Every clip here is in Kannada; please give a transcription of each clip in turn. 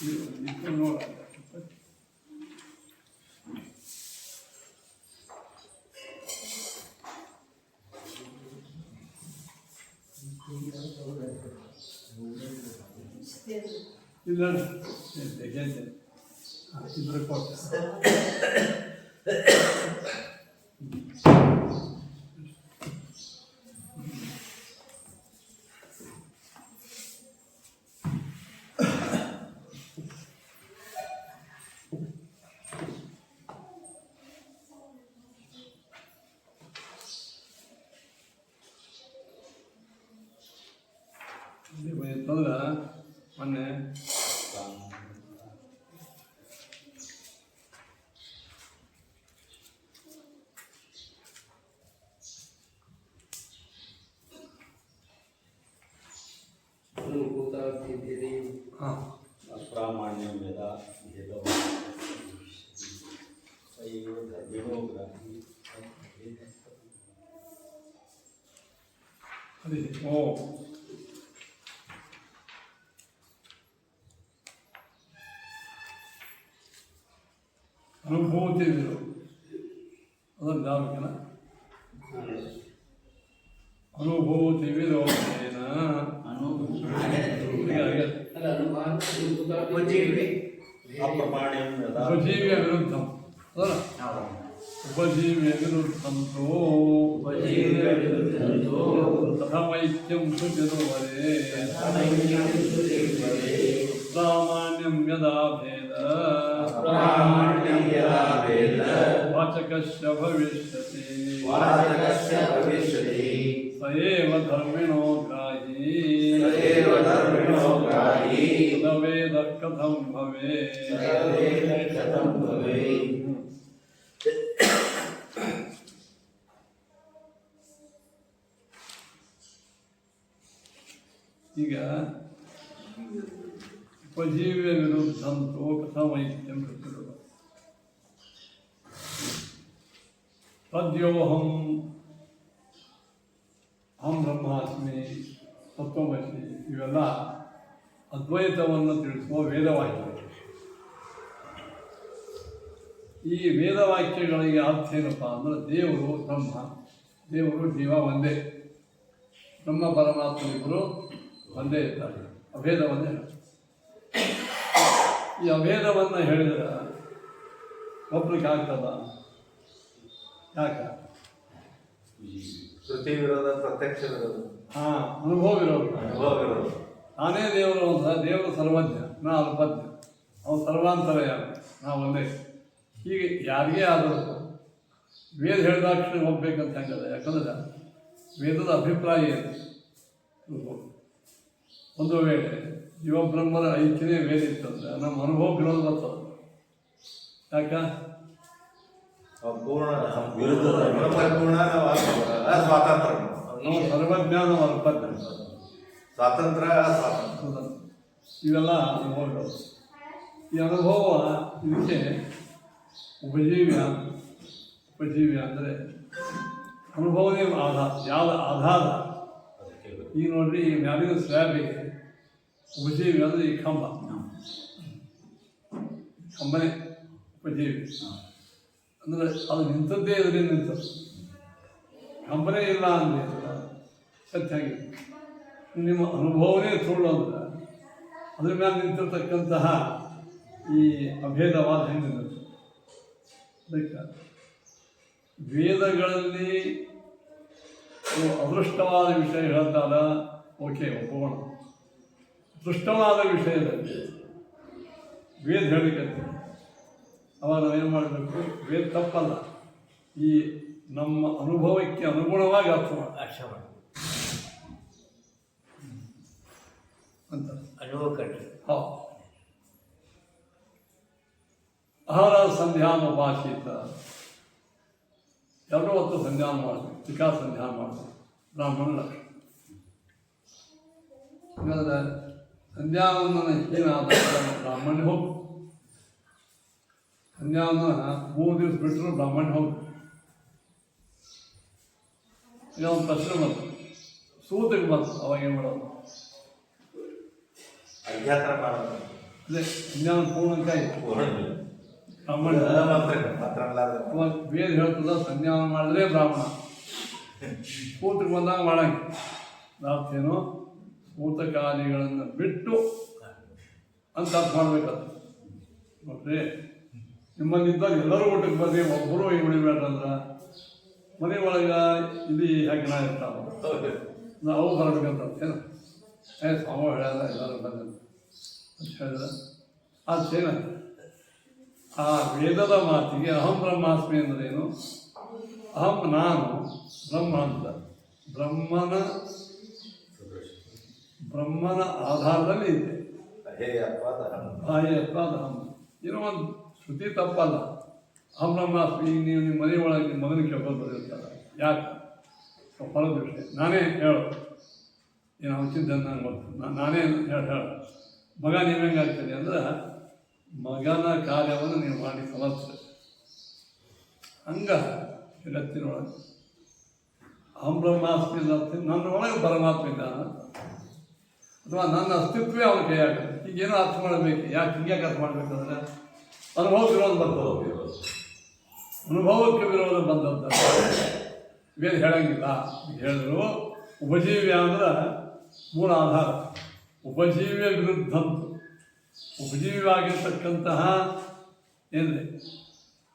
ನೋಡ ಇಲ್ಲ ಇಬ್ಬರು ಕೊಟ್ಟು ತಂದ್ರೆ ಮೊನ್ನೆ ಅಪ್ರಾಮಾಣ್ಯಂ ಯದಾ ಅದೇ ಓ ಅನುಭೂತಿ ಅದನ್ನು ಯಾವಕ್ಕಿನ ಅನುಭೂತಿ ವಿರೋಧೇನ ಅಪ್ರಮಾಣ್ಯಂ ಯದಾ ಉಪಜೀವ್ಯ ವಿರುದ್ಧಂ ಅದಲ್ಲ ಉಪಜೀವ್ಯ ವಿರುದ್ಧಂತೋ ತಥಮೈಕ್ಯಂ ಸುಜರುವರೆ ಸಾಮಾನ್ಯಂ ಯದಾ ಭೇದ ವಾಚಕಸ್ಯ ಭವಿಷ್ಯತಿ ಸ ಏವ ಧರ್ಮಿಣೋ ಗ್ರಾಹಿ ತದವೇದ ಕಥಂ ಭವೇತ್ ಈಗ ಉಪಜೀವ್ಯ ವಿರುದ್ಧಂತೋ ಕಥಮೈಕ್ಯಂ ಕೃತಿರು ತದ್ಯೋಹಂ ಅಹಂ ಬ್ರಹ್ಮಾಸ್ಮಿ ತತ್ವಮಸಿ ಇವೆಲ್ಲ ಅದ್ವೈತವನ್ನು ತಿಳಿಸುವ ವೇದವಾಕ್ಯಗಳು. ಈ ವೇದವಾಕ್ಯಗಳಿಗೆ ಅರ್ಥ ಏನಪ್ಪ ಅಂದರೆ ದೇವರು ಬ್ರಹ್ಮ, ದೇವರು ಜೀವ ಒಂದೇ, ಬ್ರಹ್ಮ ಪರಮಾತ್ಮ ಇಬ್ಬರು ಒಂದೇ ಇದ್ದಾರೆ, ಅಭೇದವನ್ನೇ. ಈ ಅಭೇದವನ್ನು ಹೇಳಿದರೆ ಒಬ್ರಿಗೆ ಆಗ್ತದ? ಯಾಕೆ? ಶ್ರುತಿ ವಿರೋಧ, ಪ್ರತ್ಯಕ್ಷ ವಿರೋಧ, ಅನುಭವ ವಿರೋಧ. ನಾನೇ ದೇವರು ಅಂತ, ದೇವರು ಸರ್ವಜ್ಞ, ನಾ ಅಲ್ಪಜ್ಞ, ಅವನು ಸರ್ವಾಂತರಯಾಮ, ನಾ ಒಂದೇ. ಹೀಗೆ ಯಾರಿಗೇ ಆದರೂ ವೇದ ಹೇಳಿದಾಕ್ಷಣ ಹೋಗ್ಬೇಕಂತ ಹೆಂಗದ? ಯಾಕಂದ್ರೆ ವೇದದ ಅಭಿಪ್ರಾಯ ಏನು? ಒಂದು ವೇಳೆ ಜೀವಬ್ರಹ್ಮರ ಐಕ್ಯನೇ ವೇದ ಇತ್ತಂದ್ರೆ ನಮ್ಮ ಅನುಭವ ವಿರೋಧ ಬರ್ತದೆ. ಯಾಕ? ಸರ್ವಜ್ಞಾನ ಅಲ್ಪಜ್ಞ, ಸ್ವಾತಂತ್ರ್ಯ ಇವೆಲ್ಲ ಅನುಭವಗಳು. ಈ ಅನುಭವ ಇದಕ್ಕೆ ಉಪಜೀವ್ಯ ಅಂದರೆ ಅನುಭವನೇ ಆಧಾರ. ಯಾವ ಆಧಾರ? ಈಗ ನೋಡ್ರಿ, ಈ ಮ್ಯಾಲಿನ ಸ್ಲ್ಯಾಬಿಗೆ ಉಪಜೀವಿ ಅಂದರೆ ಈ ಕಂಬನೇ ಉಪಜೀವಿ ಅಂದರೆ ಅದು ನಿಂತದ್ದೇ ಇದರಿಂದ ನಿಂತದ್ದು. ಕಂಬನೇ ಇಲ್ಲ ಅಂದರೆ ಸತ್ಯ ಆಗಿದೆ. ನಿಮ್ಮ ಅನುಭವನೇ ಸುಳ್ಳು ಅಂದ್ರೆ ಅದ್ರ ಮೇಲೆ ನಿಂತಿರ್ತಕ್ಕಂತಹ ಈ ಅಭೇದವಾದ ಹೆಂಗೆ ನಿಂತು? ಅದಕ್ಕೆ ವೇದಗಳಲ್ಲಿ ಅದೃಷ್ಟವಾದ ವಿಷಯ ಹೇಳ್ತಾರ, ಓಕೆ ಒಪ್ಪೋಣ. ದೃಷ್ಟವಾದ ವಿಷಯದಲ್ಲಿ ವೇದ ಹೇಳಿಕಂತೆ ಅವಾಗ ನಾವೇನು ಮಾಡಬೇಕು? ವೇದ ತಪ್ಪಲ್ಲ, ಈ ನಮ್ಮ ಅನುಭವಕ್ಕೆ ಅನುಗುಣವಾಗಿ ಅರ್ಥ ಮಾಡಿ ಅಂತ ಅನುಭವ ಕಂಡು. ಹೌದು. ಆಹಾರ ಸಂಧ್ಯಾನ ಉಪಾಸೀತ, ಎರಡು ಹೊತ್ತು ಸಂಧ್ಯಾನ ಮಾಡ್ತೀವಿ, ಚಿಕಾ ಸಂಧ್ಯಾನ ಮಾಡ್ತೀವಿ, ಬ್ರಾಹ್ಮಣ ಲಕ್ಷಣ. ಇವಾಗ ಸಂಧ್ಯಾವಂದನ ಏನಾದ ಬ್ರಾಹ್ಮಣ್ಯ ಹೋಗು, ಸಂಧ್ಯಾವಂದನ 3 ದಿವಸ ಬಿಟ್ಟರು ಬ್ರಾಹ್ಮಣ್ಯ ಹೋಗು. ಈಗ ಒಂದು ಪ್ರಶ್ನೆ ಬಂತು, ಸೂತಿಗೆ ಬಂತು, ಅವಾಗ ಏನು ಮಾಡೋದು? ಅಧ್ಯಾತ್ಮ ಮಾಡೋದು. ಅದೇ ಸಂಧ್ಯಾವನ ಪೂರ್ಣಂಕ ಇತ್ತು ಬ್ರಾಹ್ಮಣ ಅವಾಗ ವೇದ ಹೇಳ್ತದ ಸಂಧ್ಯಾವನ ಮಾಡಿದ್ರೆ ಬ್ರಾಹ್ಮಣ ಕೂತ್ರಕ್ಕೆ ಬಂದಾಗ ಮಾಡಂಗೆ ರಾತ್ರಿನೋ ಭೂತಕಾಲಿಗಳನ್ನು ಬಿಟ್ಟು ಅಂತ ಅರ್ಥ ಮಾಡ್ಬೇಕದು ನೋಡ್ರಿ. ನಿಮ್ಮಲ್ಲಿದ್ದಾಗ ಎಲ್ಲರೂ ಊಟಕ್ಕೆ ಬರ್ರಿ, ಒಬ್ಬರು ಈಗ ಉಳಿಬೇಡ್ರಂದ್ರೆ ಮನೆ ಒಳಗೆ ಇಲ್ಲಿ ಹೆಗ್ಗಣ ಇರ್ತಾವೆ, ನಾವು ಬರಬೇಕಂತ ಏನು ಸ್ವಾಮಿ ಹೇಳ್ಯಾರ ಎಲ್ಲರೂ ಬಂದ ಅಂತ ಹೇಳಿದ್ರೆ ಅದೇನ ಆ ವೇದದ ಮಾತಿಗೆ ಅಹಂ ಬ್ರಹ್ಮಾಸ್ಮಿ ಅಂದ್ರೇನು? ಅಹಂ ನಾನು ಬ್ರಹ್ಮ ಅಂತ ಬ್ರಹ್ಮನ ಆಧಾರದಲ್ಲಿ ಇದೆ. ಬಾಹ್ಯ ಅತ್ವಾದ ಅಹಂ ಏನೋ ಒಂದು ಶ್ರುತಿ ತಪ್ಪಲ್ಲ. ಅಹಂ ಬ್ರಹ್ಮಾಸ್ಮಿ. ಈಗ ನೀವು ನಿಮ್ಮ ಮನೆ ಒಳಗೆ ನಿಮ್ಮ ಮಗನ ಕೇಳ್ಕೊಂಡು ಬಂದಿರ್ತಾರೆ, ಯಾಕೆ ಹೊರದ ವಿಷಯ ನಾನೇ ಹೇಳು, ಏನು ಅವ್ನು ಚಿಂತನೆ ನಂಗೆ ಗೊತ್ತು, ನಾನೇ ಹೇಳ ಮಗ ನೀವು ಹೆಂಗಾಗ್ತದೆ ಅಂದ್ರೆ ಮಗನ ಕಾರ್ಯವನ್ನು ನೀವು ಮಾಡಿ ಸಮರ್ಥ. ಹಂಗ ಜಗತ್ತಿನೊಳಗೆ ಅಹಂ ಬ್ರಹ್ಮಾಸ್ಮಿ ನನ್ನ ಒಳಗೆ ಪರಮಾತ್ಮ ಇದ್ದಾನ, ಅಥವಾ ನನ್ನ ಅಸ್ತಿತ್ವೇ ಅವನ ಕೈಯಾಗುತ್ತೆ. ಈಗೇನೋ ಅರ್ಥ ಮಾಡಬೇಕು. ಯಾಕೆ ಹಿಂಗ್ಯಾಕೆ ಅರ್ಥ ಮಾಡಬೇಕಂದ್ರೆ ಅನುಭವಕ್ಕೆ ವಿರೋಧ ಬರ್ತದೆ. ಅನುಭವಕ್ಕೆ ವಿರೋಧ ಬಂದಂಥ ವೇದ ಹೇಳಂಗಿಲ್ಲ. ಹೇಳಿದ್ರು ಉಪಜೀವ್ಯ ಅಂದ್ರೆ ಮೂಲ ಆಧಾರ. ಉಪಜೀವ್ಯ ವಿರುದ್ಧಂತು ಉಪಜೀವ್ಯವಾಗಿರ್ತಕ್ಕಂತಹ ಏನಿದೆ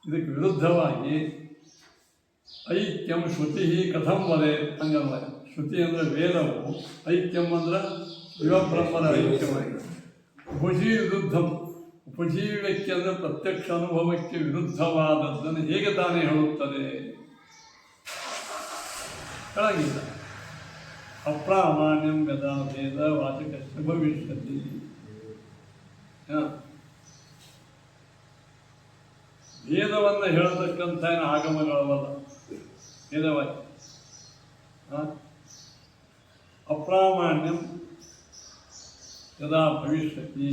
ಇದಕ್ಕೆ ವಿರುದ್ಧವಾಗಿ ಐಕ್ಯಂ ಶ್ರುತಿ ಕಥಂ ವದೆ ಹಂಗನ್ವಯ. ಶ್ರುತಿ ಅಂದರೆ ವೇದವು, ಐಕ್ಯಂ ಅಂದ್ರೆ ಶಿವಬ್ರಹ್ಮನ ಐಕ್ಯವಾಗಿದೆ. ಉಪಜೀವ್ಯ ವಿರುದ್ಧಂ, ಉಪಜೀವ್ಯಕ್ಕೆ ಅಂದರೆ ಪ್ರತ್ಯಕ್ಷ ಅನುಭವಕ್ಕೆ ವಿರುದ್ಧವಾದದ್ದನ್ನು ಹೇಗೆ ತಾನೇ ಹೇಳುತ್ತದೆ? ಹೇಳಂಗಿಲ್ಲ. ಅಪ್ರಾಮಾಣ್ಯಂ ಯದಾ ಭೇದ ವಾಚಕಸ್ಯ ಭವಿಷ್ಯತಿ. ವೇದವನ್ನು ಹೇಳತಕ್ಕಂಥ ಏನು ಆಗಮಗಳವಲ್ಲ ವೇದವಾಕ್ಯ. ಅಪ್ರಾಮಾಣ್ಯಂ ಯದಾ ಭವಿಷ್ಯತಿ.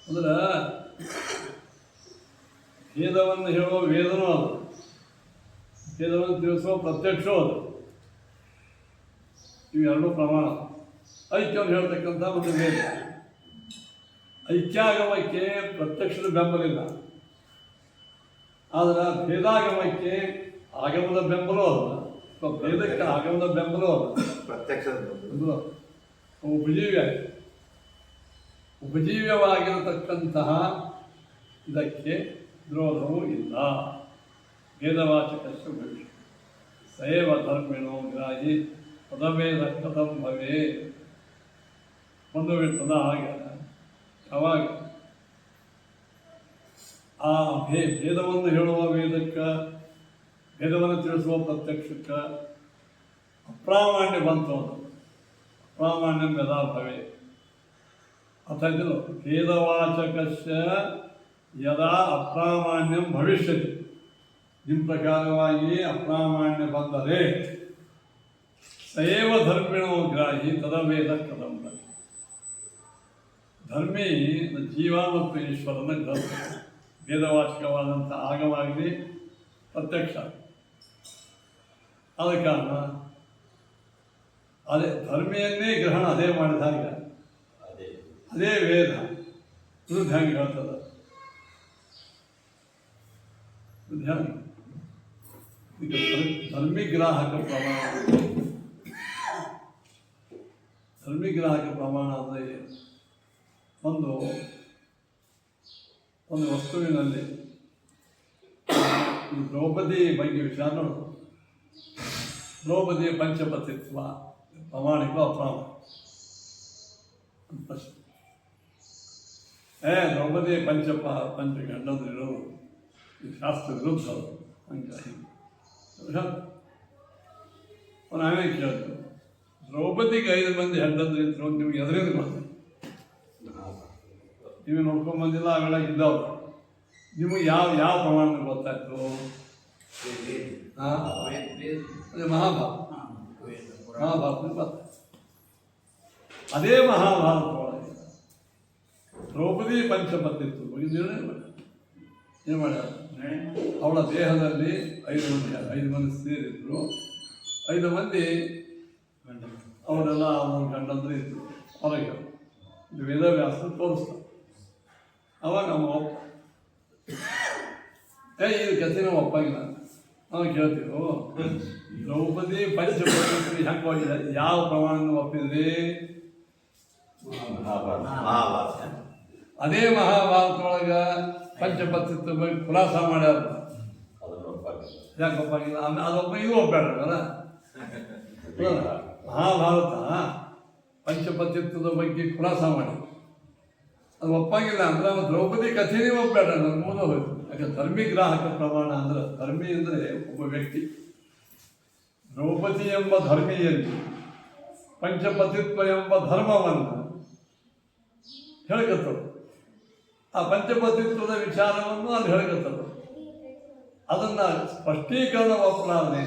ಅಂದ್ರೆ ವೇದವನ್ನು ಹೇಳುವ ವೇದನೂ ಅದು, ವೇದವನ್ನು ತಿಳಿಸುವ ಪ್ರತ್ಯಕ್ಷವೂ ಅದು. ಇವೆರಡೂ ಪ್ರಮಾಣ. ಐಕ್ಯವನ್ನು ಹೇಳ್ತಕ್ಕಂಥ ಒಂದು ವೇದ. ಐಕ್ಯಾಗಮಕ್ಕೆ ಪ್ರತ್ಯಕ್ಷದ ಬೆಂಬಲಿಲ್ಲ, ಆದರೆ ಭೇದಾಗಮಕ್ಕೆ ಆಗಮದ ಬೆಂಬಲೂ ಅಲ್ಲ, ಅಥವಾ ಭೇದಕ್ಕೆ ಆಗಮದ ಬೆಂಬಲೂ ಅಲ್ಲ, ಪ್ರತ್ಯಕ್ಷ ಉಪಜೀವ್ಯವಾಗಿರತಕ್ಕಂತಹ ಇದಕ್ಕೆ ವಿರೋಧವೂ ಇಲ್ಲ. ವೇದವಾಚಕಸ್ಯ ಭವಿಷ್ಯ ಸಯೇವ ಧರ್ಮಿಣೋ ಗ್ರಾಹಿ ಪದವೇದ ಕಥಂ ಭವೇ. ಒಂದು ಪದ ಹಾಗೆ ಯಾವಾಗ ಆ ಭೇದವನ್ನು ಹೇಳುವ ವೇದಕ್ಕೆ, ಭೇದವನ್ನು ತಿಳಿಸುವ ಪ್ರತ್ಯಕ್ಷಕ್ಕೆ ಅಪ್ರಾಮಾಣ್ಯ ಬಂತು. ಅದು ಅಪ್ರಾಮಾಣ್ಯಂ ಯದಾ ಭವೇ ಅಥ ಇದನ್ನು ಭೇದವಾಚಕಸ್ಯ ಯದಾ ಅಪ್ರಾಮಾಣ್ಯಂ ಭವಿಷ್ಯತಿ. ನಿಮ್ಮ ಪ್ರಕಾರವಾಗಿ ಅಪ್ರಾಮಾಣ್ಯ ಬಂದರೆ ಸಯೇವ ಧರ್ಮಿಣೋ ಗ್ರಾಹಿ ತದವೇದ ಕಥಂ ಭವೇ. ಧರ್ಮಿ ಜೀವ ಮತ್ತು ಈಶ್ವರನ ಗ್ರಂಥ, ವೇದವಾಚಕವಾದಂಥ ಆಗವಾಗಲಿ ಪ್ರತ್ಯಕ್ಷ. ಆದ ಕಾರಣ ಅದೇ ಧರ್ಮಿಯನ್ನೇ ಗ್ರಹಣ ಅದೇ ಮಾಡಿದಾಗ ಅದೇ ವೇದ ವಿರುದ್ಧ ಹೆಂಗೆ ಹೇಳ್ತದ? ಈಗ ಧರ್ಮಿಗ್ರಾಹಕ ಪ್ರಮಾಣ, ಧರ್ಮಿಗ್ರಾಹಕ ಪ್ರಮಾಣ ಅಂದರೆ ಒಂದು ವಸ್ತುವಿನಲ್ಲಿ ಈ ದ್ರೌಪದಿ ಬಗ್ಗೆ ವಿಚಾರ ನೋಡೋದು. ದ್ರೌಪದಿಯ ಪಂಚಪತಿತ್ವ ಪ್ರಾಮಾಣಿಕ ಅಪ್ರಾಮಾಣಿಕ ಪ್ರಶ್ನೆ. ದ್ರೌಪದಿ ಪಂಚ ಗಂಡಂದ್ರೆ ಇರೋದು ಇದು ಶಾಸ್ತ್ರ ವಿರುದ್ಧ ಅದು. ಹಂಗಾಗಿ ನಾವೇ ಕೇಳಿದ್ರು, ದ್ರೌಪದಿಗೆ 5 ಮಂದಿ ಹೆಂಡಂದ್ರೆ ಇದ್ರು, ನಿಮ್ಗೆ ಎದುರಿಂದ ಮಾಡ್ತಾರೆ, ನೀವೇ ನೋಡ್ಕೊಂಡ್ಬಂದಿಲ್ಲ, ಅವೆಲ್ಲ ಇದ್ದಾವೆ. ನಿಮಗೆ ಯಾವ ಪ್ರಮಾಣದಲ್ಲಿ ಗೊತ್ತಾಯ್ತು? ಅದೇ ಮಹಾಭಾರತ ಗೊತ್ತಾಯ್ತು. ಅದೇ ಮಹಾಭಾರತ ಒಳಗೆ ದ್ರೌಪದಿ ಪಂಚಪತಿತ್ತು ಏನು ಮಾಡ್ಯಾರ? ಅವಳ ದೇಹದಲ್ಲಿ 5 ಮಂದಿ ಸ್ತ್ರೀಯರಿದ್ದರು. 5 ಮಂದಿ ಅವರೆಲ್ಲ ಅವನ ಗಂಡಂದ್ರೆ ಇದ್ರು ಹೊರಗೆ. ಇದು ವೇದವ್ಯಾಸ ತೋರಿಸ್ತಾರೆ. ಅವಾಗ ಅವ ಇದು ಕಥೆನ ಒಪ್ಪಾಗಿಲ್ಲ. ನಾವು ಕೇಳ್ತೀವಿ ದ್ರೌಪದಿ ಪಂಚಪತಿ ಹೆಂಗೆ ಹೋಗಿದೆ, ಯಾವ ಪ್ರಮಾಣವನ್ನು ಒಪ್ಪಿದ್ರಿ? ಅದೇ ಮಹಾಭಾರತದೊಳಗೆ ಪಂಚಪತಿತ್ವ ಬಗ್ಗೆ ಖುಲಾಸ ಮಾಡ್ಯಾರ. ಯಾಕೆ ಒಪ್ಪಾಗಿಲ್ಲ? ಅದೊಬ್ಬ ಇದು ಒಪ್ಪಾಡಲ್ಲ. ಮಹಾಭಾರತ ಪಂಚಪತಿತ್ವದ ಬಗ್ಗೆ ಖುಲಾಸ ಮಾಡಿ ಅದು ಒಪ್ಪಾಗಿಲ್ಲ ಅಂದ್ರೆ ಅವ ದ್ರೌಪದಿ ಕಥೆನೇ ಒಪ್ಪಾಡ. ನನ್ನ ಮೂಲ ಹೋಯ್ತು. ಯಾಕೆ ಧರ್ಮಿ ಗ್ರಾಹಕ ಪ್ರಮಾಣ ಅಂದ್ರೆ, ಧರ್ಮಿ ಅಂದರೆ ಒಬ್ಬ ವ್ಯಕ್ತಿ. ದ್ರೌಪದಿ ಎಂಬ ಧರ್ಮಿಯಲ್ಲಿ ಪಂಚಪತಿತ್ವ ಎಂಬ ಧರ್ಮವನ್ನು ಹೇಳ್ಕತ್ತರು. ಆ ಪಂಚಪತಿತ್ವದ ವಿಚಾರವನ್ನು ಅಲ್ಲಿ ಹೇಳ್ಕತ್ತರು. ಅದನ್ನು ಸ್ಪಷ್ಟೀಕರಣ ಒಪ್ಪಲಾರದೆ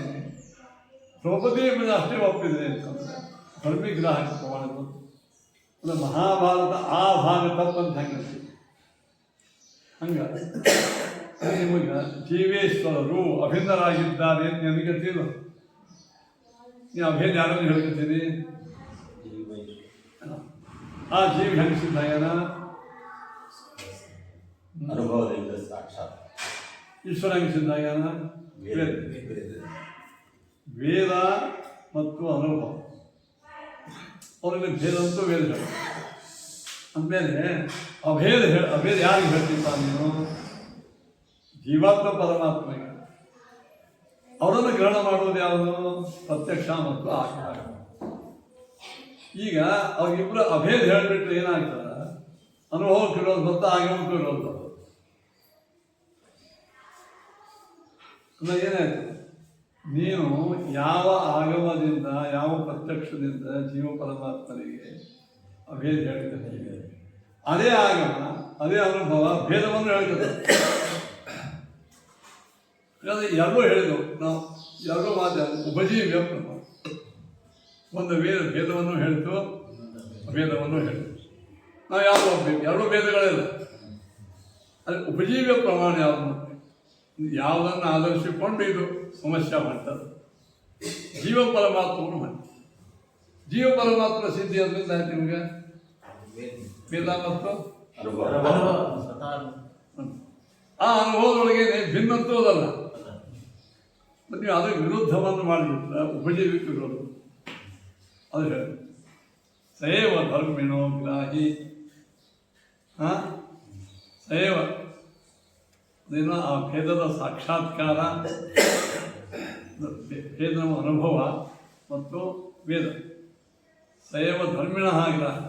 ದ್ರೌಪದಿ ಮೇಲೆ ಅಷ್ಟೇ ಒಪ್ಪಿದ್ರೆ ಅಂತಂದರೆ ಧರ್ಮಿ ಗ್ರಾಹಕ ಪ್ರಮಾಣ. ಅಂದರೆ ಮಹಾಭಾರತ ಆ ಭಾಗ ತಪ್ಪಂತ ಹಂಗೆ ನಿಮಗೆ ಜೀವೇಶ್ವರರು ಅಭಿನ್ನರಾಗಿದ್ದಾರೆ ಅಂತ ನನಗೆ ಗೊತ್ತಿಲ್ಲ. ನೀವು ಅಭೇದ ಯಾರನ್ನು ಹೇಳ್ಕೊತೀನಿ? ಆ ಜೀವ ಹೆಂಗಿಸಿದ್ದಾಯನ ಅನುಭವದಿಂದ ಸಾಕ್ಷಾತ್ ಈಶ್ವರ ಹೆಂಗಿಸಿದ್ದಾಯನ ವೇದ ಮತ್ತು ಅನುಭವ. ಅವರಲ್ಲಿ ಭೇದ ಅಂತೂ ವೇದ ಹೇಳ. ಅಂದಮೇಲೆ ಅಭೇದ ಯಾರಿಗೆ ಹೇಳ್ತಿದ್ದ ನೀನು? ಜೀವಾತ್ಮ ಪರಮಾತ್ಮಗೆ. ಅವರನ್ನು ಗ್ರಹಣ ಮಾಡುವುದು ಯಾವುದು? ಪ್ರತ್ಯಕ್ಷ ಮತ್ತು ಆಕಾರ. ಈಗ ಅವ್ರಿಗಿಬ್ಬರು ಅಭೇದ ಹೇಳಿಬಿಟ್ರೆ ಏನಾಗ್ತದೆ? ಅನುಭವಕ್ಕೆ ಇರೋದು ಮತ್ತು ಆಗಮಕ್ಕೂ ಇರೋದು ಅಂದ್ರೆ ಏನಾಯ್ತು? ನೀನು ಯಾವ ಆಗಮದಿಂದ ಯಾವ ಪ್ರತ್ಯಕ್ಷದಿಂದ ಜೀವ ಪರಮಾತ್ಮನಿಗೆ ಅಭೇದ ಹೇಳಿದ್ದೀವಿ, ಅದೇ ಆಗಮ ಅದೇ ಅನುಭವ ಭೇದವನ್ನು ಹೇಳ್ತದೆ. ಎಲ್ಲರೂ ಹೇಳಿದವು. ನಾವು ಎಲ್ಲರೂ ಮಾತಾಡ ಉಪಜೀವ್ಯ ಪ್ರಮಾಣ. ಒಂದು ಭೇದವನ್ನು ಹೇಳಿತು, ಅಭೇದವನ್ನು ಹೇಳಿತು. ನಾವು ಯಾವುದು ಹೋಗ್ಬೇಕು? ಎರಡೂ ಭೇದಗಳಿಲ್ಲ. ಅದು ಉಪಜೀವ್ಯ ಪ್ರಮಾಣ ಯಾವುದು? ಯಾವುದನ್ನು ಆಧರಿಸಿಕೊಂಡು ಇದು ಸಮಸ್ಯೆ ಮಾಡ್ತಾರೆ. ಜೀವ ಪರಮಾತ್ಮವನ್ನು ಮಾಡಿ ಜೀವ ಪರಮಾತ್ಮ ಸಿದ್ಧಿ ಅದರಿಂದ ಆಯ್ತು ನಿಮಗೆ ವೇದ ಮತ್ತು ಆ ಅನುಭವದೊಳಗೆ ಭಿನ್ನತ್ವ ಅದಲ್ಲ. ಮತ್ತು ನೀವು ಅದರ ವಿರುದ್ಧವನ್ನು ಮಾಡಿಬಿಟ್ರೆ ಉಪಜೀವಿಕ ವಿರೋಧ. ಅದು ಹೇಳಿ ಸಯವ ಧರ್ಮಿಣೋ ಗ್ರಾಹಿ ಸಯವ ಅದೇನೋ ಆ ಭೇದದ ಸಾಕ್ಷಾತ್ಕಾರ, ಭೇದದ ಅನುಭವ ಮತ್ತು ವೇದ ಸಯವ ಧರ್ಮಿಣ ಗ್ರಾಹಿ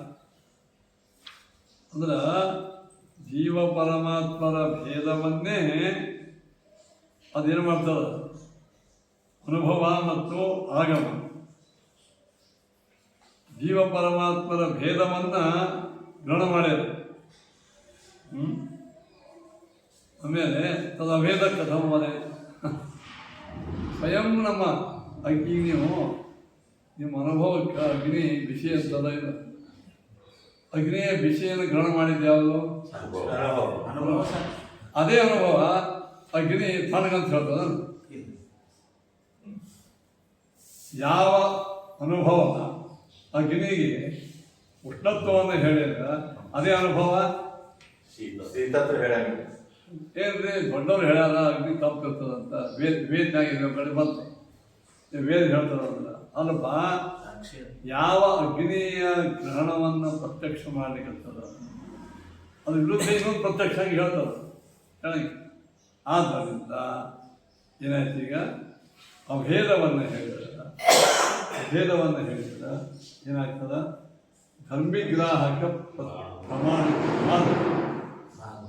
ಅಂದ್ರೆ ಜೀವ ಪರಮಾತ್ಮರ ಭೇದವನ್ನೇ ಅದೇನು ಮಾಡ್ತದ? ಅನುಭವ ಮತ್ತು ಆಗಮ. ಜೀವ ಪರಮಾತ್ಮರ ಭೇದವನ್ನು ಗ್ರಹಣ ಮಾಡ್ಯಾರ. ಆಮೇಲೆ ತದ ಅಭೇದ ಕಥಮ ಮನೆ ಸ್ವಯಂ ನಮ್ಮ ಅಗ್ನಿ. ನೀವು ನಿಮ್ಮ ಅನುಭವಕ್ಕೆ ಅಗ್ನಿ ಬಿಸಿ ಅಂತದ ಇಲ್ಲ. ಅಗ್ನಿಯ ಬಿಸಿಯನ್ನು ಗ್ರಹಣ ಮಾಡಿದ್ದು ಯಾವುದು? ಅದೇ ಅನುಭವ ಅಗ್ನಿ ತಣ್ಣಗಂತ ಹೇಳ್ತದ. ಯಾವ ಅನುಭವ ಅಗ್ನಿಗೆ ಉಷ್ಣತ್ವವನ್ನು ಹೇಳಿದ ಅದೇ ಅನುಭವ ಏನ್ರಿ ದೊಡ್ಡವ್ರು ಹೇಳ್ಯಾರ ಅಗ್ನಿ ತಪ್ಪಿರ್ತದಂತ ವೇದನಾಗ ಕಡೆ ಬಂತು. ವೇದ ಹೇಳ್ತದಂದ್ರ ಅಲ್ಪ ಯಾವ ಅಗ್ನಿಯ ಗ್ರಹಣವನ್ನು ಪ್ರತ್ಯಕ್ಷ ಮಾಡಲಿಕ್ಕಂತದ ಅದು ವಿರುದ್ಧ ಇನ್ನೊಂದು ಪ್ರತ್ಯಕ್ಷ ಆಗಿ ಹೇಳ್ತದ ಹೇಳಿ. ಆದ್ದರಿಂದ ಏನಾಯ್ತು? ಈಗ ಅಭೇದವನ್ನು ಹೇಳಿದ ಏನಾಗ್ತದ? ಧರ್ಮಿಗ್ರಾಹಕ ಪ್ರಮಾಣಕ್ಕೆ ಬಾಧ.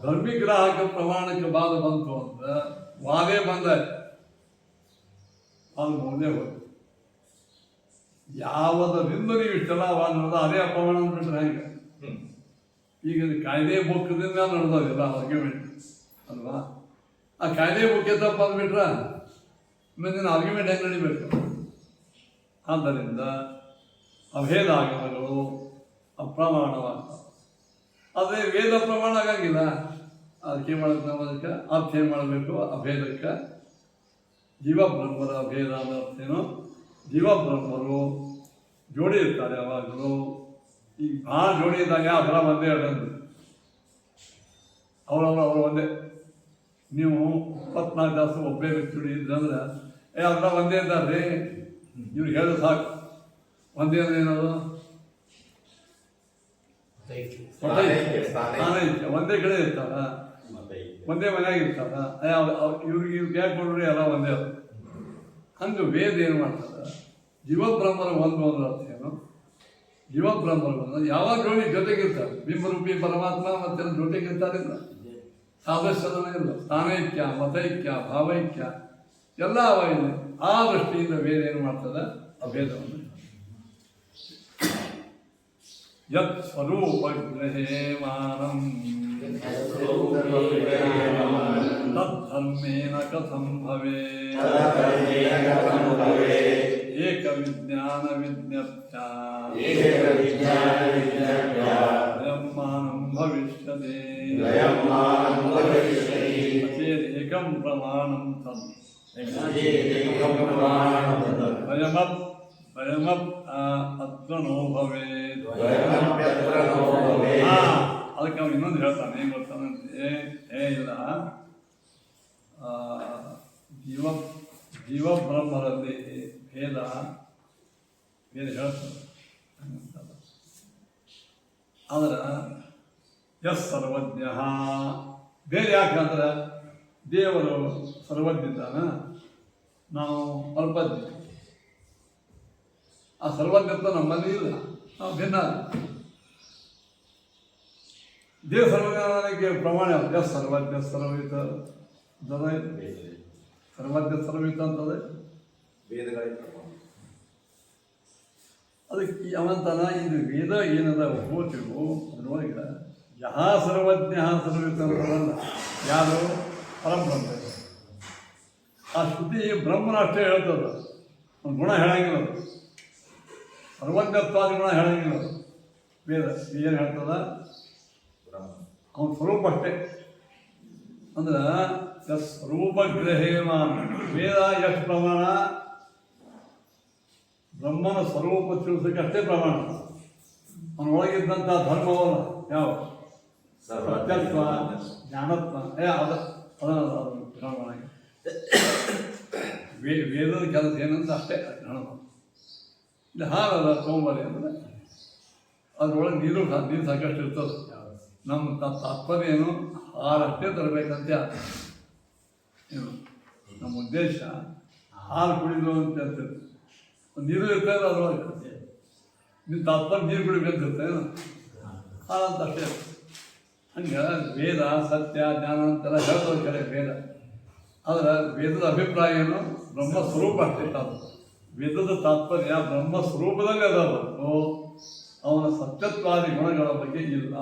ಧರ್ಮಿಗ್ರಾಹಕ ಪ್ರಮಾಣಕ್ಕೆ ಬಾಧ ಬಂತು ಅಂದ್ರೆ ವಾದೇ ಬಂದಾಯ್ತು. ಅದು ಮುಂದೆ ಹೋಯ್ತು. ಯಾವುದರಿಂದ ನೀವು ಇಷ್ಟೆಲ್ಲ ವಾದ ನಡೆದ ಅದೇ ಪ್ರಮಾಣ ಬಿಟ್ಟರೆ ಹೆಂಗೆ? ಈಗ ಕಾಯ್ದೆ ಬುಕ್ಕದಿಂದ ನಡೆದೋದಿಲ್ಲ ಆರ್ಗ್ಯುಮೆಂಟ್ ಅಲ್ವಾ? ಆ ಕಾಯ್ದೆ ಬುಕ್ಕೆ ತಪ್ಪ ಅಂದ್ಬಿಟ್ರೆ ಮುಂದಿನ ಆರ್ಗ್ಯುಮೆಂಟ್ ಹೆಂಗೆ ನಡಿಬೇಕು? ಆದ್ದರಿಂದ ಅಭೇದ ಆಗಮಗಳು ಅಪ್ರಮಾಣವಾಗ್ತವೆ. ಆದರೆ ವೇದ ಪ್ರಮಾಣ ಆಗಂಗಿಲ್ಲ. ಅದಕ್ಕೆ ಮಾಡೋದು ನಾವು ಅದಕ್ಕೆ ಅರ್ಥ ಏನು ಮಾಡಬೇಕು ಅಭೇದಕ್ಕೆ ಜೀವಬ್ರಹ್ಮರ ಅಭೇದ ಅನ್ನೋ ಅರ್ಥ ಏನು ಜೀವಬ್ರಹ್ಮರು ಜೋಡಿ ಇರ್ತಾರೆ ಯಾವಾಗಲೂ ಈಗ ಭಾಳ ಜೋಡಿ ಇದ್ದಾಗ ಅದರ ಒಂದೇ ಹೇಳೋದು ಅವ್ರು ಒಂದೇ ನೀವು 24 ತಾಸು ಒಬ್ಬೇ ವ್ಯಕ್ತಿ ಇದ್ರಂದ್ರೆ ಅದರ ಒಂದೇ ಇದ್ದಾರೆ ಇವ್ರಿಗೆ ಹೇಳಿದ್ರೆ ಸಾಕು ಒಂದೇ ಅಂದ್ರೆ ಏನದು ಒಂದೇ ಕಡೆ ಇರ್ತಾರ ಒಂದೇ ಮನೆಯಾಗ ಇರ್ತಾರ ಇವ್ರಿಗೆ ಯಾಕೆ ಕೊಡ್ರಿ ಎಲ್ಲ ಒಂದೇ ಹಂಗೆ ವೇದ ಏನು ಮಾಡ್ತಾರ ಜೀವಬ್ರಹ್ಮರ ಒಂದು ಅರ್ಥ ಏನು ಜೀವಬ್ರಹ್ಮರು ಯಾವಾಗ ಜೋಡಿ ಜೊತೆಗಿರ್ತಾರೆ ಬಿಂಬರೂಪಿ ಪರಮಾತ್ಮ ಮತ್ತೆ ಜೊತೆಗಿರ್ತಾರಿಲ್ಲ ಸಾದೃಶ್ಯದನ ಇಲ್ಲ ಸ್ಥಾನೈಕ್ಯ ಮತೈಕ್ಯ ಭಾವೈಕ್ಯ ಎಲ್ಲ ಅವ ಇದೆ ಆ ದೃಷ್ಟಿಯಿಂದ ವೇದ ಏನು ಮಾಡ್ತದೆ ಅಭೇದವನ್ನು ಯತ್ ಸ್ವರೂಪಗ್ರಹೇ ಮಾನಂ ತದ್ಧರ್ಮೇನ ಕಥಂ ಭವೇತ್ ಏಕ ವಿಜ್ಞಾನ ವಿಜ್ಞಪ್ತ್ಯ ಅಯಂ ಮಾನಂ ಭವಿಷ್ಯತೆ ಏಕಂ ಪ್ರಮಾಣಂ ತದ್ ಸ್ವಯಮಪ್ ಅತ್ರ ನೋ ಭವೇತ್ ಅದಕ್ಕೆ ಅವ್ನು ಇನ್ನೊಂದು ಹೇಳ್ತಾನೆ ಏನು ಗೊತ್ತಾನಂತೆ ಇಲ್ಲ ಜೀವಬ್ರಹ್ಮರಲ್ಲಿ ಭೇದ ಹೇಳ್ತಾರೆ ಆದ್ರೆ ಎಸ್ ಸರ್ವಜ್ಞ ಬೇರೆ ಯಾಕಂದ್ರೆ ದೇವರು ಸರ್ವಜ್ಞತಾನ ನಾವು ಅಲ್ಪಜ್ಞ ಆ ಸರ್ವಜ್ಞತ್ವ ನಮ್ಮಲ್ಲಿ ಇಲ್ಲ ನಾವು ಭಿನ್ನ ದೇವ ಸರ್ವಜ್ಞಾನಕ್ಕೆ ಪ್ರಮಾಣ ಎಸ್ ಸರ್ವಜ್ಞ ಸರ್ವಯುತ ಸರ್ವಜ್ಞ ಸರ್ವಯುತ ಅಂತದೆ ಅದಕ್ಕೆ ಅವಂತನ ಇದು ವೇದ ಏನದ ಓದ್ತೀವೋ ಅದ್ರೊಳಗೆ ಯಹ ಸರ್ವಜ್ಞ ಸರ್ವಯುತ ಅಂತದಲ್ಲ ಯಾರು ಪರಬ್ರಹ್ಮ ಆ ಶ್ರುತಿ ಬ್ರಹ್ಮನ ಅಷ್ಟೇ ಹೇಳ್ತದ ಒಂದು ಗುಣ ಹೇಳಂಗಿಲ್ಲ ಸರ್ವಜ್ಞತ್ವಾದಿ ಗುಣ ಹೇಳಂಗಿಲ್ಲ ವೇದ ಏನು ಹೇಳ್ತದ ಅವನ ಸ್ವರೂಪ ಅಷ್ಟೇ ಅಂದ್ರೆ ಸ್ವರೂಪಗ್ರಹೇಮಾನ ವೇದ ಎಷ್ಟು ಪ್ರಮಾಣ ಬ್ರಹ್ಮನ ಸ್ವರೂಪ ತಿಳಿಸೋಕೆ ಅಷ್ಟೇ ಪ್ರಮಾಣ ಅವನೊಳಗಿದ್ದಂಥ ಧರ್ಮವಲ್ಲ ಯಾವ ಸತ್ಯತ್ವ ಜ್ಞಾನತ್ವ ಪ್ರಮಾಣ ವೇದದ ಕೆಲಸ ಏನಂತ ಅಷ್ಟೇ ಗಣಮ ಇಲ್ಲಿ ಹಾಲಲ್ಲ ಸೋಮವಾರ ಅಂದರೆ ಅದ್ರೊಳಗೆ ನೀರು ಸಾಕಷ್ಟು ಇರ್ತದೆ ನಮ್ಮ ತಾತ್ಪರ್ಯ ಏನು ಹಾಲು ಅಷ್ಟೇ ತರಬೇಕಂತ ಏನು ನಮ್ಮ ಉದ್ದೇಶ ಹಾಲು ಕುಡಿದು ಅಂತ ಹೇಳ್ತೇವೆ ನೀರು ಇರ್ತದೆ ಅದ್ರೊಳಗೆ ನಿಮ್ಮ ತಾತ್ಪರ್ಯ ನೀರು ಕುಡಿಬೇಕಂತ ಏನು ಹಾಲು ಅಂತ ಅಷ್ಟೇ ಹಂಗೆ ವೇದ ಸತ್ಯ ಜ್ಞಾನ ಅಂತೆಲ್ಲ ಹೇಳ್ತದೆ ಕರೆ ವೇದ ಆದ್ರೆ ವೇದದ ಅಭಿಪ್ರಾಯ ಏನು ಬ್ರಹ್ಮ ಸ್ವರೂಪ ಅಷ್ಟೇ ಅದು ವೇದದ ತಾತ್ಪರ್ಯ ಬ್ರಹ್ಮ ಸ್ವರೂಪದಲ್ಲಿ ಅದ ಹೊರತು ಅವನ ಸತ್ಯತ್ವಾದಿ ಗುಣಗಳ ಬಗ್ಗೆ ಇಲ್ಲ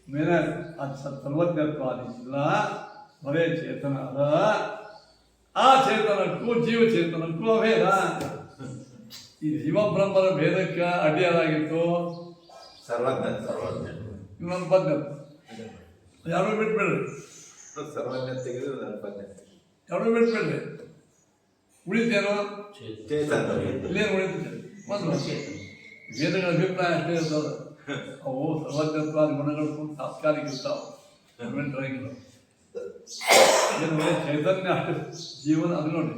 ಮೇರೆ ಅದು ಸರ್ವಜ್ಞತ್ವಾದಿ ಇಲ್ಲ ಬರೇ ಚೇತನ ಅದ ಆ ಚೇತನಕ್ಕೂ ಜೀವಚೇತನಕ್ಕೂ ಅಭೇದ ಈ ಜೀವಬ್ರಹ್ಮರ ಭೇದಕ್ಕೆ ಅಡ್ಡಿಯಾದಾಗಿತ್ತು ಇನ್ನೊಂದು ಪದ್ಧತಿ ಯಾರು ಬಿಟ್ಬಿಡ್ರಿ ಯಾರು ಬಿಟ್ಬಿಡ್ರಿ ಉಳಿತೇನೋ ಇಲ್ಲೇನು ಉಳಿತೈತೆ ಒಂದು ವೇದಗಳ ಅಭಿಪ್ರಾಯ ಅಷ್ಟೇ ಇರ್ತದೆ ಅವು ಸರ್ವಜ್ಞತ್ವಾದಿ ಗುಣಗಳು ತಾತ್ಕಾಲಿಕ ಇರ್ತಾವೆ ಆಗಿಲ್ಲ ಏನು ಚೈತನ್ಯ ಅಷ್ಟೇ ಜೀವನ ಅದು ನೋಡಿ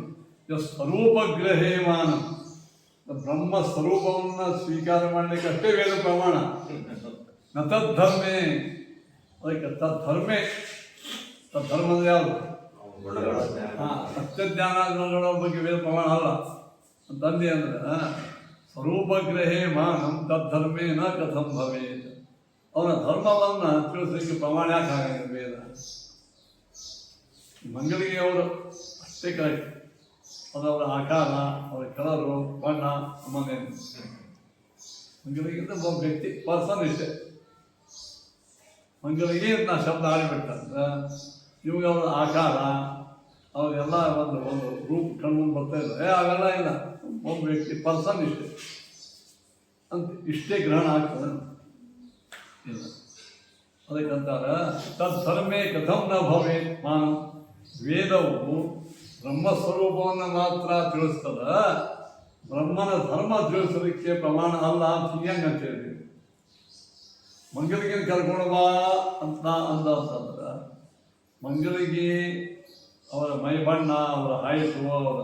ಸ್ವರೂಪಗ್ರಹೇ ಮಾನ ಬ್ರಹ್ಮ ಸ್ವರೂಪವನ್ನು ಸ್ವೀಕಾರ ಮಾಡಲಿಕ್ಕೆ ಅಷ್ಟೇ ವೇದ ಪ್ರಮಾಣ ನ ತದ್ಧರ್ಮೇ ಅದಕ್ಕೆ ತದ್ಧರ್ಮೇ ತದ್ಧರ್ಮ ಅಂದರೆ ಯಾವುದು ಸತ್ಯಜ್ಞಾನಗಳ ಬಗ್ಗೆ ವೇದ ಪ್ರಮಾಣ ಅಲ್ಲ ಅಂತಂದೆ ಅಂದ್ರೆ ಸ್ವರೂಪಗ್ರಹೇ ಮಾನಂ ತದ್ಧರ್ಮೇನ ಕಥಂ ಭವೇತ್ ಅವನ ಧರ್ಮವನ್ನು ತಿಳಿಸಲಿಕ್ಕೆ ಪ್ರಮಾಣ ಯಾಕೆ ಹಾಗಾಗಿದೆ ವೇದ ಮಂಗಲಿಗೆ ಅವರು ಅಷ್ಟೇ ಕರೆಕ್ಟ್ ಅದವರ ಆಕಾರ ಅವರ ಕಲರು ಬಣ್ಣ ಸಂಬಂಧೇನು ಮಂಗಲಿಗಿಂತ ಒಬ್ಬ ವ್ಯಕ್ತಿ ಪರ್ಸನ್ ಇಷ್ಟೇ ಮಂಗಲಿಗೆ ನಾ ಶಬ್ದ ಆಡಿಬಿಟ್ಟಂದ್ರೆ ಇವಾಗ ಅವರ ಆಕಾರ ಅವ್ರಿಗೆಲ್ಲ ಒಂದು ರೂಪ ಕಣ್ಮುಂದು ಬರ್ತಾ ಇಲ್ಲ ಅವೆಲ್ಲ ಇಲ್ಲ ಒಬ್ಬ ವ್ಯಕ್ತಿ ಪರ್ಸನ್ ಇಷ್ಟೇ ಅಂತ ಇಷ್ಟೇ ಗ್ರಹಣ ಆಗ್ತದೆ ಇಲ್ಲ ಅದಕ್ಕಂತಾರ ತದ್ಧರ್ಮೇ ಕಥಂ ನ ಭವೇತ್ ಮಾನಂ. ವೇದವು ಬ್ರಹ್ಮಸ್ವರೂಪವನ್ನು ಮಾತ್ರ ತಿಳಿಸ್ತದ, ಬ್ರಹ್ಮನ ಧರ್ಮ ತಿಳಿಸೋದಕ್ಕೆ ಪ್ರಮಾಣ ಅಲ್ಲ ಅಂತ ಹಿಂಗಂತ ಹೇಳ್ತೀವಿ. ಮಂಗಲಿಗೆ ಕರ್ಕೊಂಡು ಬಾ ಅಂತ ಅಂತಂದ್ರೆ ಮಂಗಲಿಗೆ ಅವರ ಮೈ ಬಣ್ಣ, ಅವರ ಹೈಟು, ಅವರ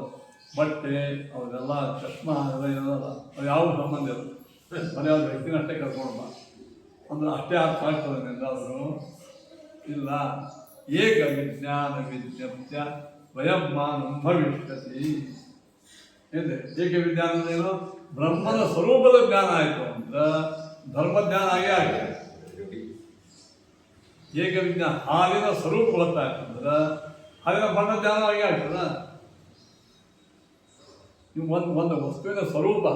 ಬಟ್ಟೆ, ಅವರೆಲ್ಲ ಚಶ್ಮಾ ಎಲ್ಲ ಇರೋಲ್ಲ, ಅದು ಯಾವ ಸಂಬಂಧ ಇಲ್ಲ. ಬರೀ ಅವ್ರ ವ್ಯಕ್ತಿನ ಅಷ್ಟೇ ಕರ್ಕೊಂಡು ಬಾ ಅಂದ್ರೆ ಅಷ್ಟೇ ಅರ್ಥ ಆಗ್ತದೆ ಎಂದಾದರೂ ಇಲ್ಲ. ಏಕ ವಿಜ್ಞಾನ ವಿಜ್ಞಪ್ತ್ಯ ವಯಮ್ಮಾನಂ ಭವಿಷ್ಯತಿ ಎಂದೆ. ಏಕ ವಿಜ್ಞಾನ ಅಂದ್ರೇನು? ಬ್ರಹ್ಮನ ಸ್ವರೂಪದ ಜ್ಞಾನ ಆಯಿತು ಅಂದ್ರೆ ಧರ್ಮಜ್ಞಾನ ಆಗೇ ಆಗಿದೆ. ಏಕ ವಿಜ್ಞಾನ ಹಾಲಿನ ಸ್ವರೂಪ ಗೊತ್ತಾಯ್ತು ಅಂದ್ರೆ ಹಾಲಿನ ಬಣ್ಣ ಜ್ಞಾನ ಆಗೇ ಆಗ್ತದ. ನೀವು ಒಂದು ವಸ್ತುವಿನ ಸ್ವರೂಪ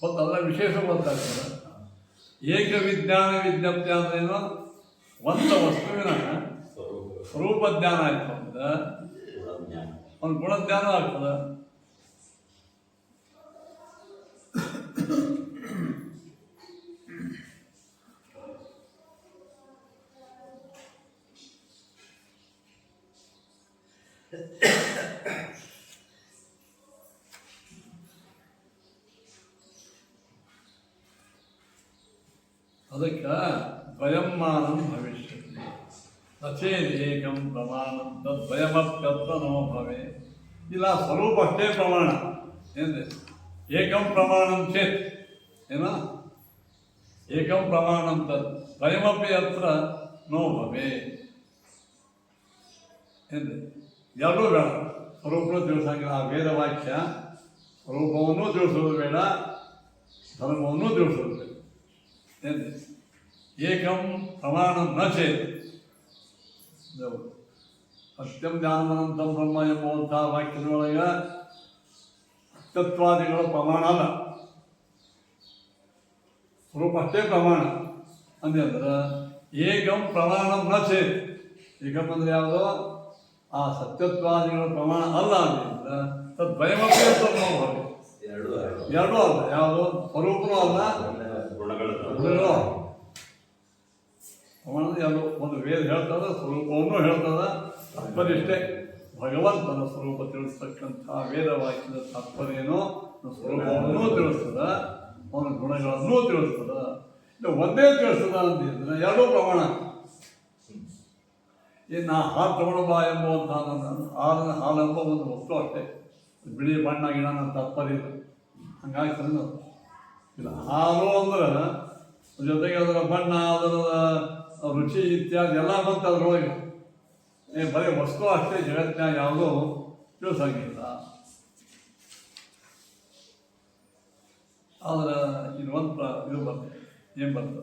ಮತ್ತು ಅದರ ವಿಶೇಷ ಗೊತ್ತಾಗ್ತದೆ. ಏಕ ವಿಜ್ಞಾನ ವಿಜ್ಞಪ್ತಿ ಅಂದ್ರೇನು? ಒಂದು ವಸ್ತುವಿನ ಸ್ವರೂಪ ಜ್ಞಾನ ಆಯ್ತು ಅಂದ್ರೆ ಒಂದು ಗುಣಜ್ಞಾನ ಆಗ್ತದೆ. ಅದಕ್ಕೆ ದ್ವಯಮ್ಮಾನಂ ಭವಿಷ್ಯತಿ ತಥೇದೇಕಂ ಪ್ರಮಾಣಂ ತದ್ವಯಮಪ್ಯತ್ರ ನೋ ಭವೆ. ಇಲ್ಲ ಸ್ವರೂಪ ಅಷ್ಟೇ ಪ್ರಮಾಣ ಏನಿದೆ. ಏಕಂ ಪ್ರಮಾಣಂ ಚೇತ್ ಏನ ಏಕಂ ಪ್ರಮಾಣಂ ತದ್ ದ್ವಯಮಪಿ ಅತ್ರ ನೋ ಭವೆ ಏನಿದೆ. ಎರಡೂ ಬೇಡ, ಸ್ವರೂಪನೂ ತಿಳಿಸಂಗಿಲ್ಲ. ಆ ವೇದವಾಕ್ಯ ಸ್ವರೂಪವನ್ನು ತಿಳಿಸೋದು ಬೇಡ, ಧರ್ಮವನ್ನು ತಿಳಿಸೋದು ಬೇಡ. ಏನಿದೆ ಏಕಂ ಪ್ರಮಾಣಂ ನ ಚೇತ್. ಸತ್ಯಂ ಜ್ಞಾನಮನಂತಂ ಬ್ರಹ್ಮ ಎಂಬುವಂಥ ವಾಕ್ಯದೊಳಗೆ ತತ್ವಾದಿಗಳ ಪ್ರಮಾಣ ಅಲ್ಲ, ಸ್ವರೂಪ ಅಷ್ಟೇ ಪ್ರಮಾಣ ಅಂದ್ರೆ ಏಕಂ ಪ್ರಮಾಣಂ ನ ಚೇತ್. ಏಕಂ ಅಂದ್ರೆ ಯಾವುದೋ ಆ ಸತ್ಯತ್ವಾದಿಗಳ ಪ್ರಮಾಣ ಅಲ್ಲ ಅಂದ್ರೆ ತದ್ವಯಮಪಿ ಅಂತ ನಾವು ಭಾವಿ. ಎರಡೂ ಅಲ್ಲ, ಯಾವುದೋ ಸ್ವರೂಪನೂ ಅಲ್ಲ, ಗುಣಗಳು ಪ್ರಮಾಣ ಎರಡು. ಒಂದು ವೇದ ಹೇಳ್ತದ, ಸ್ವರೂಪವನ್ನು ಹೇಳ್ತದ. ತಾತ್ಪರ್ಯಷ್ಟೇ ಭಗವಂತನ ಸ್ವರೂಪ ತಿಳಿಸ್ತಕ್ಕಂಥ ವೇದವಾಕ್ಯದ ತಾತ್ಪರ್ಯನೋ ಸ್ವರೂಪವನ್ನೂ ತಿಳಿಸ್ತದ, ಅವನ ಗುಣಗಳನ್ನೂ ತಿಳಿಸ್ತದ. ಇದು ಒಂದೇ ತಿಳಿಸ್ತದ ಅಂತಂದ್ರೆ ಎರಡೂ ಪ್ರಮಾಣ. ಇನ್ನು ಹಾಲು ತಗೊಂಡು ಬಾ ಎಂಬುವಂಥ ಹಾಲೆಂಬ ಒಂದು ವಸ್ತು ಅಷ್ಟೇ, ಬಿಳಿ ಬಣ್ಣ ಗಿಡ ನನ್ನ ತಾತ್ಪರ್ಯ ಇಲ್ಲ. ಹಂಗಾಗಿ ಇಲ್ಲ ಹಾಲು ಅಂದ್ರೆ ಜೊತೆಗೆ ಅದರ ಬಣ್ಣ, ಅದರ ರುಚಿ ಇತ್ಯಾದಿ ಎಲ್ಲ ಬಂತು ಅದರೊಳಗೆ. ಬರೀ ವಸ್ತು ಅಷ್ಟೇ, ಜಗತ್ತಿನ ಯಾವುದೂ ತಿಳಿಸಂಗಿಲ್ಲ. ಆದ್ರೆ ಇದು ಬರ್ತದೆ. ಏನು ಬರ್ತದೆ?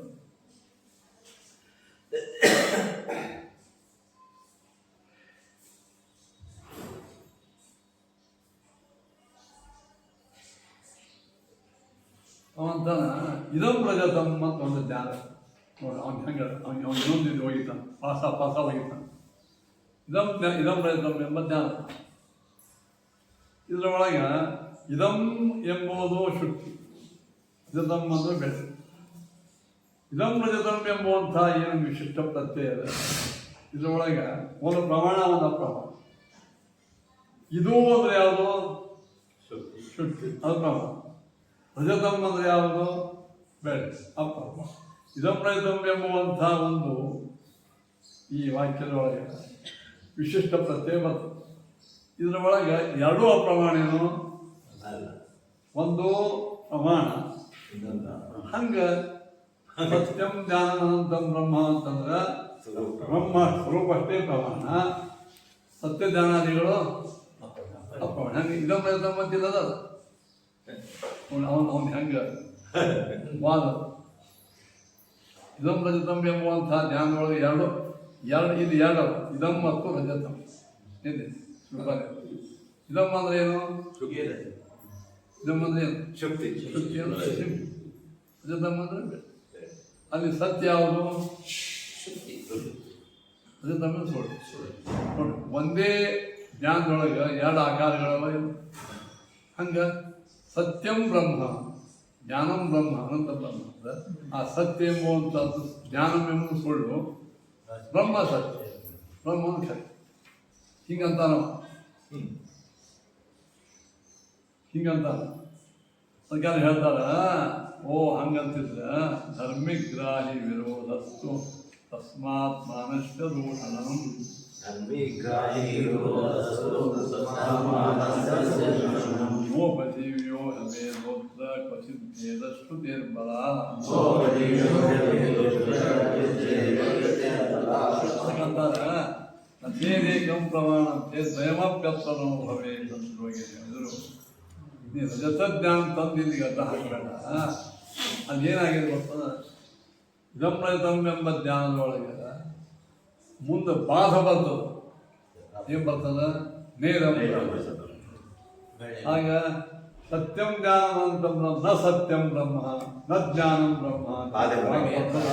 ಅವಂತಾನ ಇದಂ ರಜತಂ ಅಂತ ಒಂದು ಜ್ಞಾನ ನೋಡಿ. ಅವ್ನು ಹೆಂಗೆ ಅವ್ನು ಇನ್ನೊಂದು ಹೋಗಿತಾನೆ, ಪಾಸ ಹೋಗಿತಾನೆ. ಇದಂ ರಜತಂ ಎಂಬ ಜ್ಞಾನ. ಇದರೊಳಗೆ ಇದಂ ಎಂಬುದು ಶುದ್ಧಿ, ರಜತಂ ಅಂದರೆ ಬೆಳೆ. ಇದಂ ರಜತಂ ಎಂಬುವಂಥ ಏನು ವಿಶಿಷ್ಟ ಪ್ರತ್ಯಯ ಇದೆ ಇದರೊಳಗೆ, ಒಂದು ಪ್ರಮಾಣ, ಒಂದು ಅಪ್ರಮಾಣ. ಇದು ಅಂದರೆ ಯಾವುದು? ಶುದ್ಧಿ, ಅದು ಪ್ರಮಾಣ. ರಜತಂ ಅಂದರೆ ಯಾವುದು? ಬೆಳೆ, ಅಪ್ರಮಾಣ. ಇದಂ ರಜತಂ ಎಂಬುವಂಥ ಒಂದು ಈ ವಾಕ್ಯದೊಳಗೆ ವಿಶಿಷ್ಟ ಪ್ರತ್ಯಯ ಬರ್ತದೆ. ಇದರ ಒಳಗೆ ಎರಡೂ ಅಪ್ರಮಾಣೇನು, ಒಂದು ಪ್ರಮಾಣ. ಹಂಗೆ ಸತ್ಯಂ ಜ್ಞಾನಮನಂತಂ ಬ್ರಹ್ಮ ಅಂತಂದ್ರೆ ಬ್ರಹ್ಮ ಸ್ವರೂಪ ಅಷ್ಟೇ ಪ್ರಮಾಣ, ಸತ್ಯ ಜ್ಞಾನಾದಿಗಳು ಅಪ್ರಮಾಣ. ಹಂಗೆ ಇದಂ ರಜತಂ ಅಂತಿಲ್ಲದ ಅವನು ಹೆಂಗೆ ವಾದ. ಇದಂ ರಜತಂ ಎಂಬುವಂಥ ಜ್ಞಾನದೊಳಗೆ ಎರಡು ಇದು ಎರಡು, ಇದಂ ಮತ್ತು ರಜತಂ ಇದೆ. ಇದಂ ಅಂದ್ರೆ ಏನು? ಇದಂ ಅಂದ್ರೆ ಏನು? ಶಕ್ತಿ. ರಜತಂ ಅಂದ್ರೆ ಅಲ್ಲಿ ಸತ್ಯ ಯಾವುದು? ರಜತಂ ಸುಳ್ಳು. ನೋಡಿ, ಒಂದೇ ಜ್ಞಾನದೊಳಗೆ ಎರಡು ಆಕಾರಗಳವ. ಹಂಗೆ ಸತ್ಯಂ ಬ್ರಹ್ಮ ಜ್ಞಾನಂ ಬ್ರಹ್ಮ ಅನಂತ ಬ್ರಹ್ಮ ಅಂದ್ರೆ ಆ ಸತ್ಯ ಎಂಬುವಂಥದ್ದು ಜ್ಞಾನಂ ಎಂಬುದು ಸುಳ್ಳು, ಬ್ರಹ್ಮ ಸತ್ಯ, ಬ್ರಹ್ಮ ಸತ್ಯ ಹಿಂಗಂತ ನಾವು ಹಿಂಗಂತ ಅದಕ್ಕೆ ಹೇಳ್ತಾರ. ಓ ಹಂಗಂತಿದ್ರ ಧರ್ಮಿಗ್ರಾಹಿ ವಿರೋಧಸ್ತು ತಸ್ಮಾತ್ ಮಾನಶ್ಚ ದೂಷಣಂ ನೋಪಜೀವ್ಯೋ ಹವೇದೋತ್ರ ಕ್ವಚಿತ್ ಭೇದಶ್ಚ ನಿರ್ಬಲ. ಅದಕ್ಕಂತಾರ ತಥೇನೇಕಂ ಪ್ರಮಾಣಂತೆ ಸ್ವಯಮಪ್ಯತ್ವನೋ ಭವೇತ್ ಅಂತ ಹೋಗಿದ್ರು. ನೀನು ರಜತಜ್ಞಾನ ತಂದಿದ್ದೀಗ ಅಂತ ಹಾಕಬೇಡ. ಅದೇನಾಗಿದೆ ಗೊತ್ತದ, ಇದಮ್ರತಮ್ ಎಂಬ ಜ್ಞಾನದೊಳಗೆ ಮುಂದೆ ಬಾಧ ಬರ್ತದ. ಏನು ಬರ್ತದ? ನೇರಂ. ಆಗ ಸತ್ಯಂ ಜ್ಞಾನವಂತ ನ ಸತ್ಯಂ ಬ್ರಹ್ಮ ನ ಜ್ಞಾನಂ ಬ್ರಹ್ಮ ಬರ್ತದ.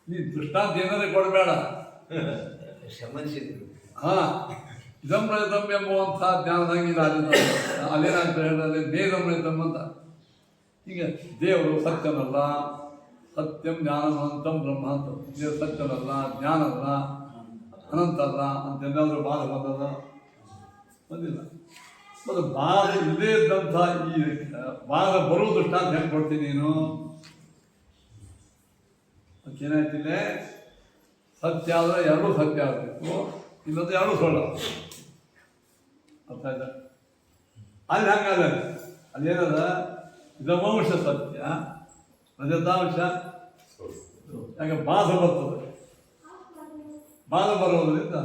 ನೀ ದೃಷ್ಟಾಂತ ಏನಾದ್ರೆ ಕೊಡಬೇಡ. ಹಾ, ಇದಮ್ರತಮ್ ಎಂಬುವಂಥ ಜ್ಞಾನದಂಗೆ ಅಲ್ಲೇನಾಗ್ತದೆ ಹೇಳಿದ್ರೆ ನೇರಮ್ರತಮ್ ಅಂತ. ಈಗ ದೇವರು ಸತ್ಯನಲ್ಲ, ಸತ್ಯಂ ಜ್ಞಾನವಂತಂ ಬ್ರಹ್ಮ ಅಂತ. ದೇವರು ಸತ್ಯನಲ್ಲ, ಜ್ಞಾನಲ್ಲ, ಅನಂತಲ್ಲ ಅಂತೇನಾದರೂ ಬಾಧ ಬಂದದ? ಬಂದಿಲ್ಲ. ಮತ್ತು ಬಾಧ ಇಲ್ಲದೇ ಇದ್ದಂಥ ಈ ಬಾಧ ಬರೋ ದೃಷ್ಟಾಂತ ಹೆಂಗೆ ಕೊಡ್ತೀನಿ ನೀನು? ಅದಕ್ಕೇನಾಯ್ತಿಲ್ಲ, ಸತ್ಯ ಆದರೆ ಎರಡೂ ಸತ್ಯ ಆಗಬೇಕು, ಇಲ್ಲಂದ್ರೆ ಎರಡೂ ಸುಳ್ಳು. ಅರ್ಥ ಆಯ್ತಾ? ಅಲ್ಲಿ ಹಂಗಲ್ಲ, ಅಲ್ಲೇನದ ಇದಮಾಂಶ ಸತ್ಯ, ರಜತಾಂಶ ಯಾಕೆ ಬಾಧ ಬರ್ತದೆ. ಬಾಧ ಬರೋದ್ರಿಂದ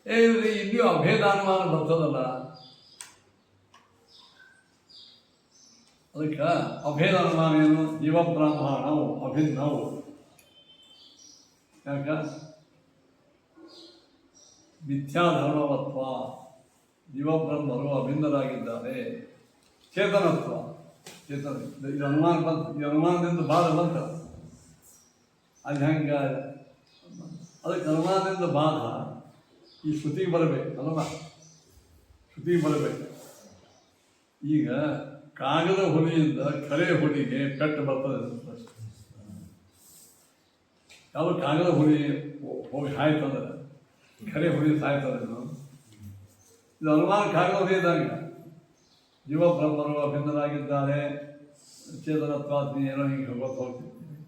ಇಲ್ಲಿಯೂ ಅಭೇದಾನುಮಾನ ಬರ್ತದಲ್ಲ. ಅದಕ್ಕೆ ಅಭೇದಾನುಮಾನ ಏನು? ಜೀವಬ್ರಹ್ಮಣವು ಅಭಿನ್ನವು. ಯಾಕ? ಮಿಥ್ಯಾಧರ್ಮವತ್ವ, ಜೀವಬ್ರಹ್ಮರು ಅಭಿನ್ನರಾಗಿದ್ದಾರೆ. ಚೇತನತ್ವ, ಚೇತನ ಇದು ಅನುಮಾನ ಬಂತು. ಈ ಅನುಮಾನದಿಂದ ಬಾಧ ಬಂತ. ಅಲ್ಲಿ ಹೆಂಗ? ಅದಕ್ಕೆ ಅನುಮಾನದಿಂದ ಬಾಧ ಈ ಶ್ರುತಿಗೆ ಬರಬೇಕು ಅಲ್ವಾ? ಶ್ರುತಿಗೆ ಬರಬೇಕು. ಈಗ ಕಾಗದ ಹುಲಿಯಿಂದ ಕರೆ ಹುಲಿಗೆ ಪೆಟ್ಟು ಬರ್ತದೆ. ಯಾವ ಕಾಗದ ಹುಲಿ ಹೋಗಿ ಸಾಯ್ತಂದ್ರೆ ಕರೆ ಹುಲಿ ಸಾಯ್ತದೆ. ಇದು ಅನುಮಾನ ಕಾಗದ ಹುಲಿ ಇದ್ದಾಗ ಜೀವಬ್ರಹ್ಮರು ಅಭಿನ್ನರಾಗಿದ್ದಾರೆ, ಚೇತನತ್ವಾತ್ಮ ಏನೋ ಹಿಂಗೆ ಹೋಗ್ತಿರ್ತೀವಿ.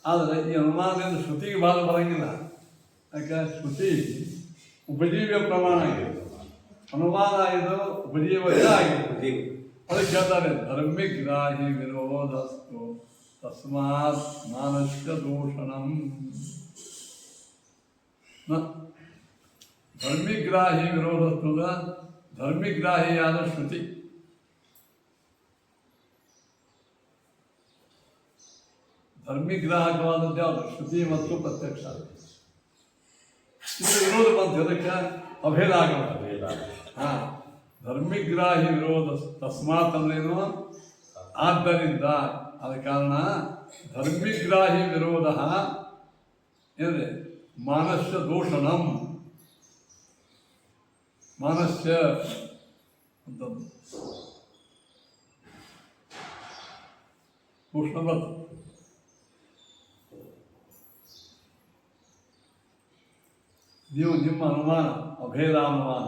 ಆದರೆ ಈ ಅನುಮಾನದಿಂದ ಶ್ರುತಿಗೆ ಬಾಧ ಬರಂಗಿಲ್ಲ. ಯಾಕೆ? ಶ್ರುತಿ ಉಪಜೀವ್ಯ ಪ್ರಮಾಣ ಆಗಿದೆ, ಅನುಮಾನ ಇದು ಉಪಜೀವ್ಯ ಆಗಿದೆ. ಅದಕ್ಕೆ ಹೇಳ್ತಾರೆ ಧರ್ಮಿಗ್ರಾಹಿ ವಿರೋಧಸ್ತು ತಸ್ಮಾತ್ ಮಾನಶ್ಚ ದೂಷಣಂ. ಧರ್ಮಿಗ್ರಾಹಿ ವಿರೋಧಸ್ತು, ಧರ್ಮಿಗ್ರಾಹಿಯಾದ ಶ್ರುತಿ. ಧರ್ಮಿಗ್ರಾಹಕವಾದದ್ದು ಯಾವುದು? ಶ್ರುತಿ ಮತ್ತು ಪ್ರತ್ಯಕ್ಷ. ಇದು ವಿರೋಧ ಬಂತು. ಅದಕ್ಕೆ ಅಭೇದ ಆಗಲ್ಲ. ಹಾ, ಧರ್ಮಿಗ್ರಾಹಿ ವಿರೋಧ ತಸ್ಮಾತ್ ಅಂದ್ರೇನು? ಆದ್ದರಿಂದ, ಆದ ಕಾರಣ ಧರ್ಮಿಗ್ರಾಹಿ ವಿರೋಧ ಏನ್ರಿ? ಮಾನಸ್ಯ ದೂಷಣಂ. ಮಾನಸ್ಯ ಅಂತಂದು ದೂಷಣ ಬರ್ತದೆ. ನೀವು ನಿಮ್ಮ ಅನುಮಾನ ಅಭೇದಾನುಮಾನ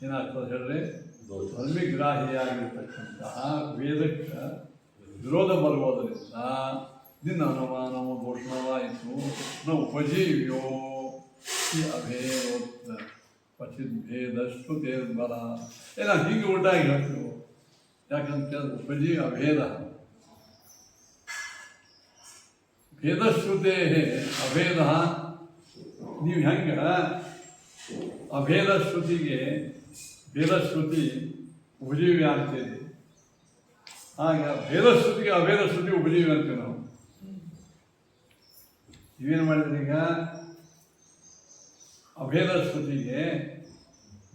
ಏನಾಗ್ತದೆ ಹೇಳ್ರಿ? ಧರ್ಮಿಗ್ರಾಹಿಯಾಗಿರ್ತಕ್ಕಂತಹ ವೇದಕ್ಕೆ ವಿರೋಧ ಬರುವುದರಿಂದ ನಿನ್ನ ಅನುಮಾನವು ದೋಷಣವಾಯಿತು. ನ ಉಪಜೀವ್ಯೋ ಈ ಅಭೇದೋತ್ತ ಕ್ವಚಿತ್ ಭೇದಶ್ಚ ತೇರ್ಬಲ. ಏನೋ ಹೀಗೆ ಉಲ್ಟಾಗಿ ಹೇಳ್ತೀವಿ. ಯಾಕಂತ ಉಪಜೀವ ಅಭೇದ, ಭೇದಶ್ರುತೇ ಅಭೇದ. ನೀವು ಹೆಂಗೆ ಅಭೇದ ಶ್ರುತಿಗೆ ಭೇದಶ್ರುತಿ ಉಪಜೀವಿ ಅಂತೀರಿ, ಆಗ ಭೇದಶ್ರುತಿಗೆ ಅಭೇದ ಶ್ರುತಿ ಉಪಜೀವಿ ಅಂತೀವಿ ನಾವು. ನೀವೇನು ಮಾಡಿದ್ರಿ? ಈಗ ಅಭೇದ ಶ್ರುತಿಗೆ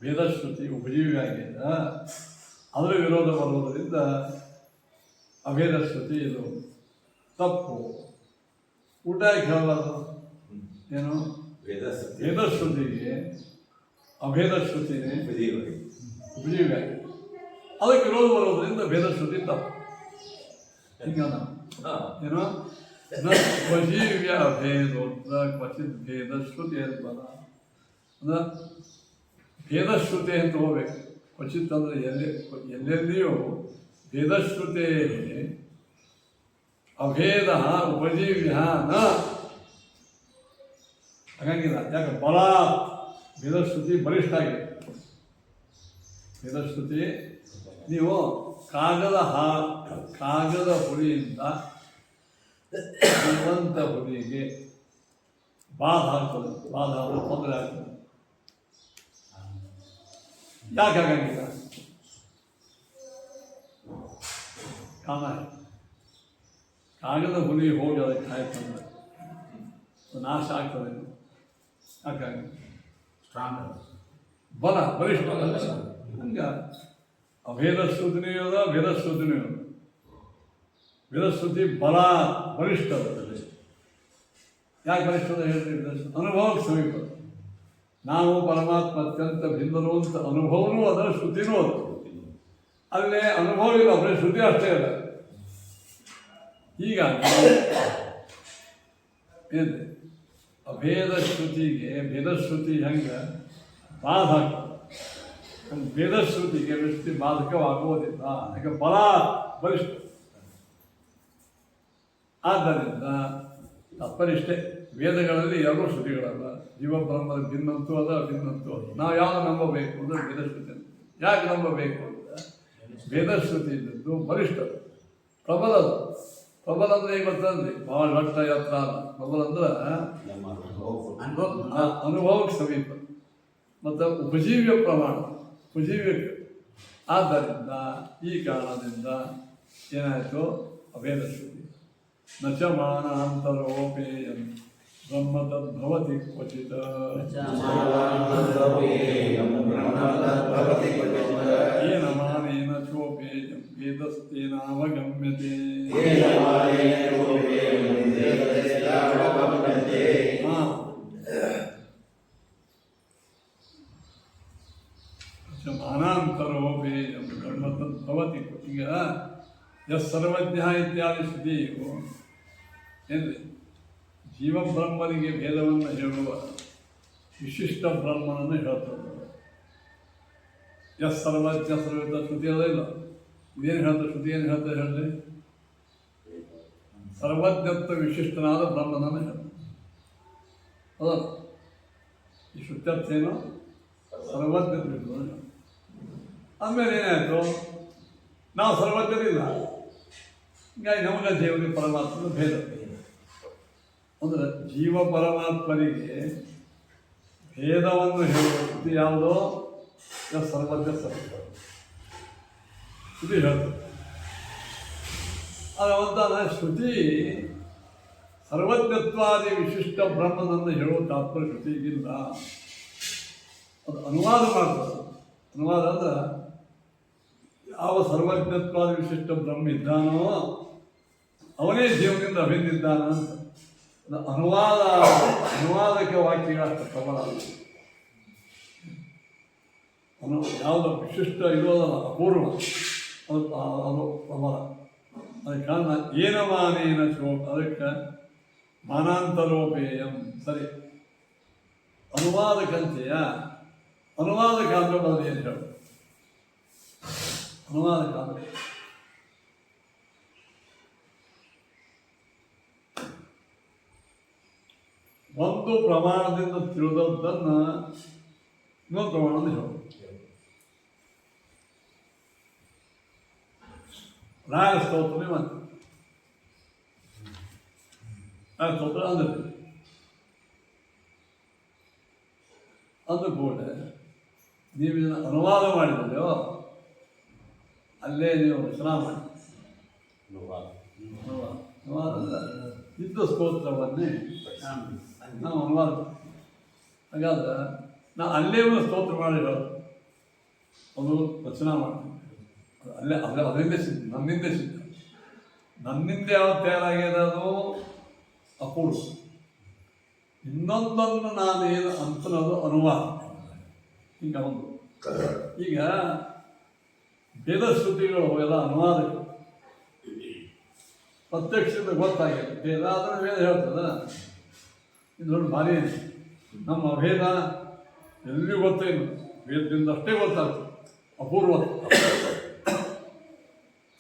ಭೇದಶ್ರುತಿ ಉಪಜೀವಿ ಆಗಿದೆ, ಅದರ ವಿರೋಧ ಬರುವುದರಿಂದ ಅಭೇದ ಶ್ರುತಿ ಇದು ತಪ್ಪು. ಊಟ ಯಾಕೆ ಹೇಳಬಾರ್ದು? ಏನು ವೇದಶ್ರುತಿಗೆ ಅಭೇದ ಶ್ರುತಿನೇ ಉಪಜೀವಿ. ಅದಕ್ಕೆ ವಿರೋಧ ಬರೋದ್ರಿಂದ ಭೇದಶ್ರುತಿ ತಪ್ಪು. ಹಿಂಗ ಏನು ಉಪಜೀವ್ಯ ಅಭೇದೋತ್ರ ಕ್ವಚಿತ್ ಭೇದ ಶ್ರುತಿ ಬರ ಅಂದ್ರೆ ಭೇದಶ್ರುತಿ ಅಂತ ಹೋಗ್ಬೇಕು. ಕ್ವಚಿತ್ ಅಂದರೆ ಎಲ್ಲೆಲ್ಲಿಯೂ ಭೇದಶ್ರುತಿ ಅಭೇದ ಉಪಜೀವ್ಯ ನ ಹಾಗಂಗಿಲ್ಲ. ಯಾಕೆ ಬಲ ಭೇದಶ್ರುತಿ ಬಲಿಷ್ಠ ಆಗಿದೆ. ಭೇದಶ್ರುತಿ ನೀವು ಕಾಗದ ಹುಳಿಯಿಂದ ಜೀವಂತ ಹುಲಿಗೆ ಬಾಧ ಹಾಕ್ತದೆ. ಬಾಧ ಆದರೆ ತೊಂದರೆ ಆಗ್ತದೆ. ಯಾಕೆ ಆಗಂಗಿಲ್ಲ? ಕಾಗದ ಹುಲಿ ಹೋಗಿ ಅದಕ್ಕೆ ಹಾಯ್ತಂದ್ರೆ ನಾಶ ಆಗ್ತದೆ. ಯಾಕಾಗ ಸ್ಟ್ರಾಂಗ್ ಬಲ ಬಲಿಷ್ಠ ಹಂಗೆ ಅಭೇದ ಶ್ರುತಿನೂ ಅದ, ಭೇದಶ್ರುತಿನೂ ಅದ. ವೇದಶ್ರುತಿ ಬಲ ಬಲಿಷ್ಠ ಅದ. ಯಾಕೆ ಬಲಿಷ್ಠ ಅದ ಹೇಳ್ತೀವಿ? ಅನುಭವಕ್ಕೆ ಸಮೀಪ. ನಾವು ಪರಮಾತ್ಮ ಅತ್ಯಂತ ಭಿನ್ನರು ಅಂತ ಅನುಭವನೂ ಅದ, ಶ್ರುತಿನೂ ಅದ. ಅಲ್ಲೇ ಅನುಭವ ಇಲ್ಲ, ಬರೀ ಶ್ರುತಿ ಅಷ್ಟೇ ಅದ. ಹೀಗಾಗಿ ಏನು ಅಭೇದ ಶ್ರುತಿಗೆ ಭೇದಶ್ರುತಿ ಹೆಂಗೆ ಬಾಧ ಆಗ್ತದೆ, ಹಂಗೆ ಭೇದಶ್ರುತಿಗೆ ಶ್ರುತಿ ಬಾಧಕವಾಗುವುದಿಲ್ಲ. ಯಾಕೆ ಬಲ ಬಲಿಷ್ಠ. ಆದ್ದರಿಂದ ತಪ್ಪನಿಷ್ಟೇ. ವೇದಗಳಲ್ಲಿ ಎರಡೂ ಶ್ರುತಿಗಳಲ್ಲ. ಜೀವಬ್ರಹ್ಮದ ಭಿನ್ನಂತೂ ಅದ, ಅಭಿನ್ನಂತೂ ಅದ. ನಾವು ಯಾವುದು ನಂಬಬೇಕು ಅಂದರೆ ವೇದಶ್ರುತಿ ಅಂತ. ಯಾಕೆ ನಂಬಬೇಕು ಅಂದರೆ ವೇದಶ್ರುತಿ ಇದ್ದದ್ದು ಬಲಿಷ್ಠ, ಪ್ರಬಲದ. ಪ್ರಬಲ ಅಂದರೆ ಈಗ ಗೊತ್ತಂದ್ರಿ, ಭಾಳ ಲಟ್ಟ ಎತ್ತರ ಅಲ್ಲ. ಪ್ರಬಲ ಅಂದ್ರೆ ಅನುಭವಕ್ಕೆ ಸಮೀಪ ಮತ್ತು ಉಪಜೀವ್ಯ ಪ್ರಮಾಣ, ಉಪಜೀವ್ಯಕ್ಕೆ. ಆದ್ದರಿಂದ ಈ ಕಾರಣದಿಂದ ಏನಾಯಿತು? ಅಭೇದ ಶ್ರುತಿ ನ ಚ ಮಾನಾಂತರೋಪೇಯಂ ಬ್ರಹ್ಮ ತದ್ಭವತಿ ಕ್ವಚಿತ್ ಏನ ಮಾನೇನ ಚೋಪೇಯಂ ವೇದಸ್ತೇನಾವಗಮ್ಯತೆ. ಮಾನಾಂತರೋಪೇಯಂ ಬ್ರಹ್ಮ ತದ್ಭವತಿ. ಈಗ ಯಸ್ ಸರ್ವಜ್ಞ ಇತ್ಯಾದಿ ಶ್ರುತಿಯು ಏನ್ರಿ ಜೀವಬ್ರಹ್ಮನಿಗೆ ಭೇದವನ್ನು ಹೇಳುವ ವಿಶಿಷ್ಟ ಬ್ರಹ್ಮನನ್ನು ಹೇಳ್ತದೆ. ಯಸ್ ಸರ್ವಜ್ಞ ಸರ್ವಜ್ಞ ಶ್ರುತಿ ಅದ ಇಲ್ಲ. ಇದೇನು ಹೇಳ್ತದೆ? ಶ್ರುತಿ ಏನು ಹೇಳ್ತದೆ ಹೇಳಿ? ಸರ್ವಜ್ಞತ್ವ ವಿಶಿಷ್ಟನಾದ ಬ್ರಹ್ಮನನ್ನು ಹೇಳ್ತದೆ. ಹೌದಾ? ಈ ಶ್ರುತ್ಯರ್ಥ ಏನು? ಸರ್ವಜ್ಞತ್ವ. ಆಮೇಲೆ ಏನಾಯಿತು? ನಾವು ಸರ್ವಜ್ಞರಿಲ್ಲ. ಹೀಗಾಗಿ ನಮಗೆ ದೇವರಿಗೆ ಪರಮಾತ್ಮನ ಭೇದ. ಅಂದರೆ ಜೀವ ಪರಮಾತ್ಮರಿಗೆ ಭೇದವನ್ನು ಹೇಳುವ ಶ್ರುತಿ ಯಾವುದೋ ಸರ್ವಜ್ಞ ಸರ್ವ ಶ್ರುತಿ ಹೇಳ್ತದೆ. ಅದು ಒಂದಾದ ಶ್ರುತಿ ಸರ್ವಜ್ಞತ್ವಾದಿ ವಿಶಿಷ್ಟ ಬ್ರಹ್ಮನನ್ನು ಹೇಳುವ ತಾತ್ಪರ್ಯ ಶ್ರುತಿಗಿಲ್ಲ. ಅದು ಅನುವಾದ ಮಾಡ್ತದೆ. ಅನುವಾದ ಅಂದ್ರೆ ಯಾವ ಸರ್ವಜ್ಞತ್ವಾದ ವಿಶಿಷ್ಟ ಬ್ರಹ್ಮ ಇದ್ದಾನೋ ಅವನೇ ಜೀವನಿಂದ ಅಭಿನ್ನಿದ್ದಾನ ಅಂತ. ಅನುವಾದಕ್ಕೆ ವಾಕ್ಯಗಳಷ್ಟು ಪ್ರಬಲ. ಯಾವುದೋ ವಿಶಿಷ್ಟ ಇರೋದಲ್ಲ, ಅಪೂರ್ವ, ಅದು ಪ್ರಬಲ. ಅದಕ್ಕೆ ಕಾರಣ ಏನ ಮಾನೇನ ಚೋ, ಅದಕ್ಕೆ ಮಾನಾಂತರೋಪೇಯಂ. ಸರಿ, ಅನುವಾದಕ್ಕಂತೆಯ ಅನುವಾದಕ್ಕಾದ್ರೆ ಬದಲು ಏನು ಹೇಳು? ಅನುವಾದಕ್ಕಾದ್ರೆ ಒಂದು ಪ್ರಮಾಣದಿಂದ ತಿಳಿದದ್ದನ್ನು ಇನ್ನೊಂದು ಪ್ರಮಾಣದಿಂದ ಹೇಳು. ರಾಯ ಸ್ತೋತ್ರನೇ ಮತ್ತೆ ರಾಯ ಸ್ತೋತ್ರ ಅಂದ್ರೆ ಕೂಡ ನೀವು ಇದನ್ನು ಅನುವಾದ ಮಾಡಿದೆಯೋ ಅಲ್ಲೇ ನೀವು ರಚನಾ ಮಾಡಿ. ಅನುವಾದ ಅಂದ್ರೆ ಇದ್ದ ಸ್ತೋತ್ರವನ್ನೇ ನಾವು ಅನುವಾದ. ಹಾಗಾದ್ರೆ ನಾವು ಅಲ್ಲೇ ಒಂದು ಸ್ತೋತ್ರ ಮಾಡಿರೋದು, ಒಂದು ರಚನಾ ಮಾಡ್ತೀವಿ. ಅಲ್ಲೇ ಅದರಿಂದ ಸಿದ್ಧ, ನನ್ನಿಂದ ಸಿದ್ಧ. ನನ್ನಿಂದ ಯಾವ್ದು ತಯಾರಾಗಿದೆ ಅದು ಅಪೂರ್ವ. ಇನ್ನೊಂದನ್ನು ನಾನು ಏನು ಅಂತನೋದು ಅನುವಾದ. ಈಗ ಒಂದು ಈಗ ವೇದ ಶ್ರುತಿಗಳು ಎಲ್ಲ ಅನುವಾದಗಳು ಪ್ರತ್ಯಕ್ಷದ ಗೊತ್ತಾಗಿದೆ. ವೇದ ಆದರೆ ವೇದ ಹೇಳ್ತದ. ಇದು ನೋಡಿ ಭಾರಿ ನಮ್ಮ ಅಭೇದ ಎಲ್ಲಿಯೂ ಗೊತ್ತೇನು, ವೇದದಿಂದ ಅಷ್ಟೇ ಗೊತ್ತಾಗ್ತದೆ. ಅಪೂರ್ವ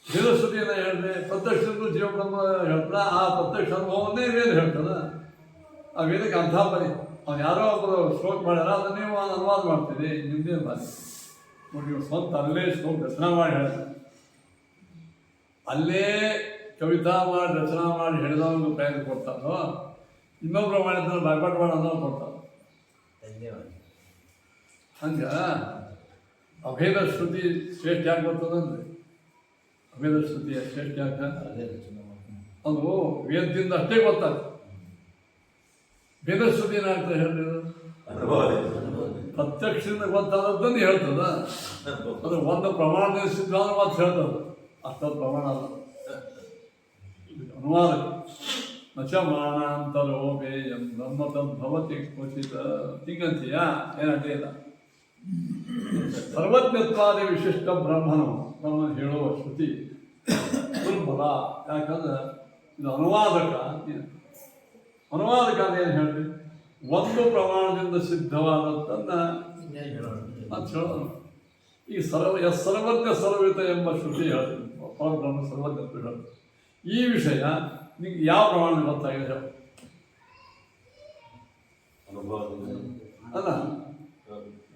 ವೇದ ಶ್ರುತಿಯನ್ನು ಹೇಳಿದೆ, ಪ್ರತ್ಯಕ್ಷದ್ದು ಜೀವಬ್ರಹ್ಮ ಹೇಳ್ತದ. ಆ ಪ್ರತ್ಯಕ್ಷ ಅನುಭವನ್ನೇ ವೇದ ಹೇಳ್ತದ. ಆ ವೇದಕ್ಕೆ ಅರ್ಥ ಬರೀ ಅವ್ನು ಯಾರೋ ಒಬ್ಬರು ಶ್ಲೋಕ ಮಾಡ್ಯಾರ, ಅದನ್ನ ನೀವು ಅನುವಾದ ಮಾಡ್ತೀರಿ. ನಿಮ್ಮದೇ ಬಾರಿ ನೋಡಿ, ನೀವು ಸ್ವಂತ ಅಲ್ಲೇ ಶ್ಲೋಕ ರಚನಾ ಮಾಡಿ ಹೇಳ್ತಾರೆ. ಅಲ್ಲೇ ಕವಿತಾ ಮಾಡಿ ರಚನಾ ಮಾಡಿ ಹೇಳಿದವನಿಗೆ ಪ್ರಯತ್ನ ಕೊಡ್ತಾರೋ, ಇನ್ನೊಬ್ಬರು ಮಾಡಿದ್ರೆ ಬಾಯ್ಪಾಟ್ ಮಾಡಿ ಅನ್ನೋ ಕೊಡ್ತಾರೆ. ಹಂಗೆ ಅಭೇದ ಶ್ರುತಿ ಶ್ರೇಷ್ಠ ಯಾಕೆ ಬರ್ತದಂದ್ರೆ, ಅಭೇದ ಶ್ರುತಿಯ ಶ್ರೇಷ್ಠ ಯಾಕೆ ಅದು ವೇದದಿಂದ ಅಷ್ಟೇ ಗೊತ್ತಾಗ್ತದೆ. ವೇದ ಶ್ರುತಿ ಏನಾಗ್ತದೆ ಹೇಳಿದ್ರು, ಪ್ರತ್ಯಕ್ಷದಿಂದ ಗೊತ್ತಾದದ್ದನ್ನು ಹೇಳ್ತದ. ಅದು ಒಂದು ಪ್ರಮಾಣದಿಂದ ಸಿದ್ಧ ಮಾತು ಹೇಳ್ತದೆ, ಅಷ್ಟೊಂದು ಪ್ರಮಾಣ ಅಲ್ಲ. ಅನುವಾದ ನಚ ಮಾನಾಂತರೋಪೇಯಂ ಬ್ರಹ್ಮತದ್ಭವತಿ ಕ್ವಚಿತ ತಿಂಗಂತೀಯ ಏನಂತ ಇಲ್ಲ. ಸರ್ವಜ್ಞತ್ವಾದಿ ವಿಶಿಷ್ಟ ಬ್ರಹ್ಮನು ಹೇಳುವ ಶ್ರುತಿ ದುರ್ಬಲ. ಯಾಕಂದ್ರೆ ಇದು ಅನುವಾದಕ ಅಂತ ಏನು ಹೇಳ್ರಿ, ಒಂದು ಪ್ರಮಾಣದಿಂದ ಸಿದ್ಧವಾದದ್ದನ್ನು ಅಂತ ಹೇಳೋದು. ಈ ಸರ್ವಜ್ಞ ಸರ್ವಿತ ಎಂಬ ಶ್ರುತಿ ಹೇಳಿ ಪರಬ್ರಹ್ಮ ಸರ್ವಜ್ಞತ್ವ ಹೇಳಿ. ಈ ವಿಷಯ ನಿಮ್ಗೆ ಯಾವ ಪ್ರಮಾಣದಲ್ಲಿ ಗೊತ್ತಾಗಿದೆ ಹೇಳಿ? ಅಲ್ಲ,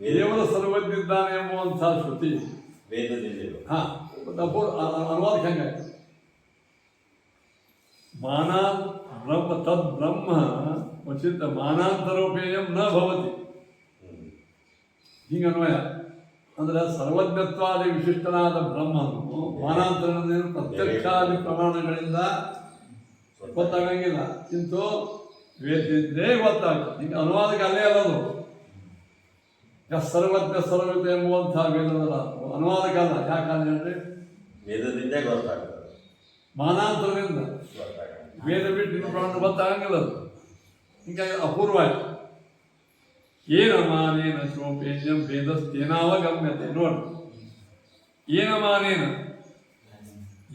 ದೇವರ ಸರ್ವಜ್ಞಿದ್ದಾನೆ ಎಂಬುವಂಥ ಶ್ರುತಿ ಹಾಂ ಅನುವಾದಕ್ಕೆ ಹೆಂಗಾಯ್ತು? ಮಾನಾ ಬ್ರಹ್ಮ ತದ್ ಬ್ರಹ್ಮ ಉಚಿತ ಮಾನಾಂತರೋಪೇಯಂ ನ ಭವತಿ. ಹಿಂಗೆ ಅನ್ವಯ ಅಂದ್ರೆ ಸರ್ವಜ್ಞತ್ವಾದಿ ವಿಶಿಷ್ಟನಾದ ಬ್ರಹ್ಮನು ಮಾನಾಂತರದಿಂದ ಪ್ರತ್ಯಕ್ಷಾದಿ ಪ್ರಮಾಣಗಳಿಂದ ಗೊತ್ತಾಗಂಗಿಲ್ಲ. ಇಂತು ವೇದದಿಂದೇ ಗೊತ್ತಾಗ್ತದೆ. ಹಿಂಗೆ ಅನುವಾದಕ್ಕೆ ಅಲ್ಲೇ ಅಲ್ಲದು. ಸರ್ವಜ್ಞ ಸರ್ವಜ್ಞ ಎಂಬುವಂಥ ವೇದದ ಅನುವಾದಕ್ಕಲ್ಲ. ಯಾಕಂದ್ರೆ ಹೇಳ್ರಿ, ವೇದದಿಂದೇ ಗೊತ್ತಾಗ್ತದೆ. ಮಾನಾಂತರದಿಂದ ವೇದ ಬಿಟ್ಟು ಇನ್ನು ಪ್ರಮಾಣ ಗೊತ್ತಾಗಂಗಿಲ್ಲ ಅದು. ಹೀಗಾಗಿ ಅಪೂರ್ವ ಆಯ್ತು. ಏನ ಮಾನೇನ ಚೋಪೇಯಂ ವೇದಸ್ತೇನಾವಗಮ್ಯತೆ. ನೋಡಿ, ಏನ ಮಾನೇನ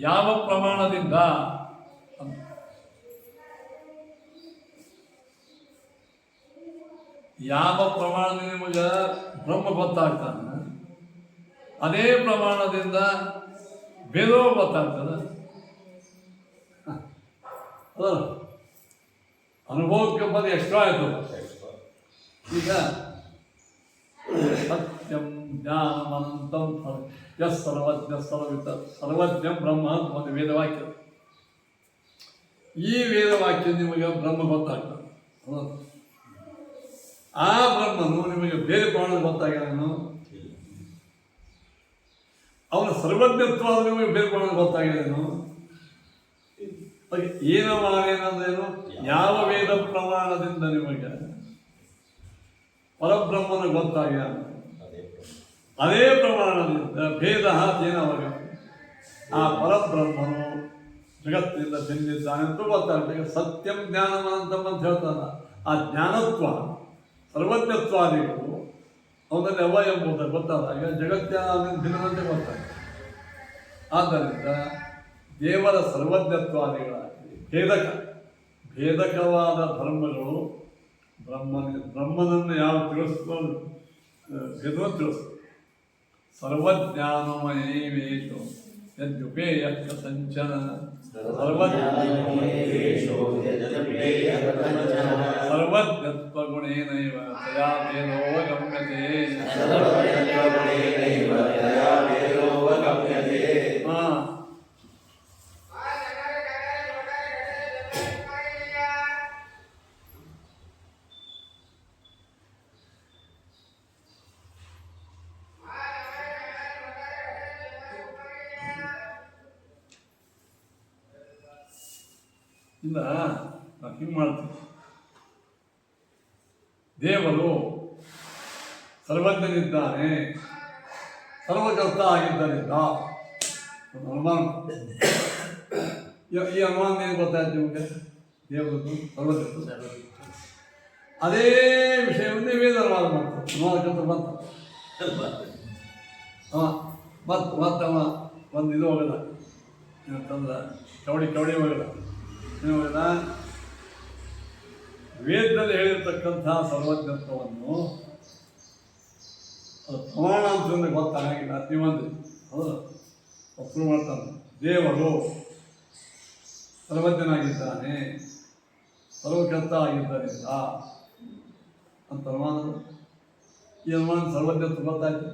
ಯಾವ ಪ್ರಮಾಣದಿಂದ, ಯಾವ ಪ್ರಮಾಣದಿಂದ ನಿಮಗೆ ಬ್ರಹ್ಮ ಗೊತ್ತಾಗ್ತಾನೆ, ಅದೇ ಪ್ರಮಾಣದಿಂದ ವೇದವೂ ಗೊತ್ತಾಗ್ತದೆ. ಅದಲ್ಲ ಅನುಭವಕ್ಕೆ ಬಂದು ಎಕ್ಸ್ಟ್ರಾ ಆಯಿತು. ಈಗ ಸತ್ಯಂ ಜ್ಞಾನಮನಂತಂ ಯಸ್ ಸರ್ವಜ್ಞ ಸರ್ವಿತ ಸರ್ವಜ್ಞ ಬ್ರಹ್ಮ ಒಂದು ವೇದವಾಕ್ಯ. ಈ ವೇದವಾಕ್ಯ ನಿಮಗೆ ಬ್ರಹ್ಮ ಗೊತ್ತಾಗ್ತದೆ. ಆ ಬ್ರಹ್ಮನು ನಿಮಗೆ ಬೇರೆ ಪ್ರಮಾಣ ಗೊತ್ತಾಗ್ಯಾನು. ಅವನ ಸರ್ವಜ್ಞತ್ವ ನಿಮಗೆ ಬೇರೆ ಪ್ರಮಾಣ ಗೊತ್ತಾಗ್ಯಾನು. ಏನ ಮಾನೇನಂದ್ರೇನು? ಯಾವ ವೇದ ಪ್ರಮಾಣದಿಂದ ನಿಮಗೆ ಪರಬ್ರಹ್ಮನ ಗೊತ್ತಾಗ್ಯ, ಅದೇ ಪ್ರಮಾಣದಿಂದ ಭೇದ ತೇನವಾಗ ಆ ಪರಬ್ರಹ್ಮನು ಜಗತ್ತಿನಿಂದ ಭಿನ್ನಿದ್ದಾನೆ ಅಂತ ಗೊತ್ತಾಗ್ತದೆ. ಸತ್ಯಂ ಜ್ಞಾನಮನಂತಂ ಅಂತ ಹೇಳ್ತಾನ. ಆ ಜ್ಞಾನತ್ವ ಸರ್ವಜ್ಞತ್ವಾದಿಗಳು ಅವನಲ್ಲಿ ಅವ ಎಂಬುದು ಗೊತ್ತಾದಾಗ ಜಗತ್ತಿನ ಭಿನ್ನಂತೆ ಗೊತ್ತಾಗ್ತದೆ. ಆದ್ದರಿಂದ ದೇವರ ಸರ್ವಜ್ಞತ್ವಾದಿಗಳಾಗಿ ಭೇದಕವಾದ ಧರ್ಮಗಳು ಬ್ರಹ್ಮನನ್ನು ಯಾವ ತಿಳಿಸ್ಕೊಂಡು ಭೇದವನ್ನು ತಿಳಿಸ್ತದೆ. ಸರ್ವಜ್ಞಾನಮಯೇವೇಶು ಯದ್ಯುಪೇಯ ಕಥಂಚನ ಸರ್ವಜ್ಞತ್ವಗುಣೇನೈವ ತಯಾ ವೇದೋವಗಮ್ಯತೆ. ಇಲ್ಲ ನಾವು ಹಿಂಗೆ ಮಾಡ್ತೀವಿ. ದೇವರು ಸರ್ವಜ್ಞನಿದ್ದಾನೆ, ಸರ್ವಕರ್ತ ಆಗಿದ್ದರಿಂದ ಅನುಮಾನ. ಈ ಅನುಮಾನ ಏನು ಗೊತ್ತಾಯ್ತು ನಿಮಗೆ? ದೇವರದ್ದು ಸರ್ವಜ್ಞತ್ತು ಅದೇ ವಿಷಯವನ್ನೇ ವೇದ ಅನುವಾದ ಮಾಡ್ತಾರೆ. ಅನುವಾದಕ್ಕಂತ ಬಂತ ಮತ್ತವ ಒಂದು ಇದು ಹೋಗಲ್ಲ ಏನಂತಂದ್ರೆ ಕವಡಿ ಹೋಗಲ್ಲ ಏನು ಹೋಗಲ್ಲ. ವೇದದಲ್ಲಿ ಹೇಳಿರ್ತಕ್ಕಂಥ ಸರ್ವಜ್ಞತ್ವವನ್ನು ಅದು ಪ್ರಮಾಣ ಅಂತಂದ್ರೆ ಗೊತ್ತಾಗಿಲ್ಲ. ನೀವೊಂದು ಹೌದು ಶುರು ಮಾಡ್ತಾನೆ. ದೇವರು ಸರ್ವಜ್ಞನಾಗಿದ್ದಾನೆ, ಸರ್ವಕರ್ತ ಆಗಿದ್ದರಿಂದ ಅಂತ ಅನುಮಾನ. ಈ ಅನುಮಾನ ಸರ್ವಜ್ಞತ್ವ ಗೊತ್ತಾಯ್ತು.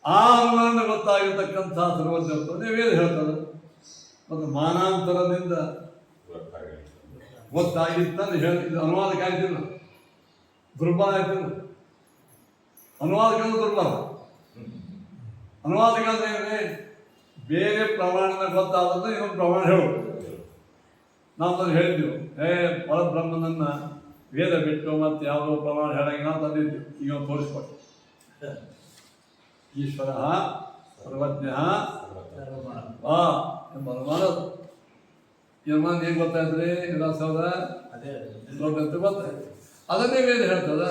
ಆ ಅನುಮಾನ ಗೊತ್ತಾಗಿರ್ತಕ್ಕಂಥ ಸರ್ವಜ್ಞತ್ವನೇ ವೇದ ಹೇಳ್ತದೆ. ಮತ್ತು ಮಾನಾಂತರದಿಂದ ಗೊತ್ತಾಗಿತ್ತಂದು ಹೇಳಿ ಇದು ಅನುವಾದಕ್ಕೆ ಆಯ್ತಿಲ್ಲ, ದುರ್ಬಲ ಆಯ್ತಿಲ್ಲ. ಅನುವಾದಕ್ಕೆ ದುರ್ಬಲ. ಅನುವಾದಕ್ಕೆ ಅಂದ್ರೆ ಬೇರೆ ಪ್ರಮಾಣದ ಗೊತ್ತಾದಂದ್ರೆ ಇನ್ನೊಂದು ಪ್ರಮಾಣ ಹೇಳು. ನಾವು ಅದನ್ನು ಹೇಳಿದ್ದೆವು, ಪರಬ್ರಹ್ಮನನ್ನ ವೇದ ಬಿಟ್ಟು ಮತ್ತೆ ಯಾವುದೋ ಪ್ರಮಾಣ ಹೇಳಂಗಿಲ್ಲ ತಂದಿದ್ದೀವಿ. ಈಗ ತೋರಿಸ್ಕೊಟ್ಟು ಈಶ್ವರ ಸರ್ವಜ್ಞ ಎಂಬ ಅನುಮಾನ. ಈ ಅನುಮಾನ ಏನು ಗೊತ್ತಾಯ್ತ್ರಿ? ವಿಲಾಸವರ ಗೊತ್ತಾಯ್ತು. ಅದನ್ನೇ ವೇದ ಹೇಳ್ತದ.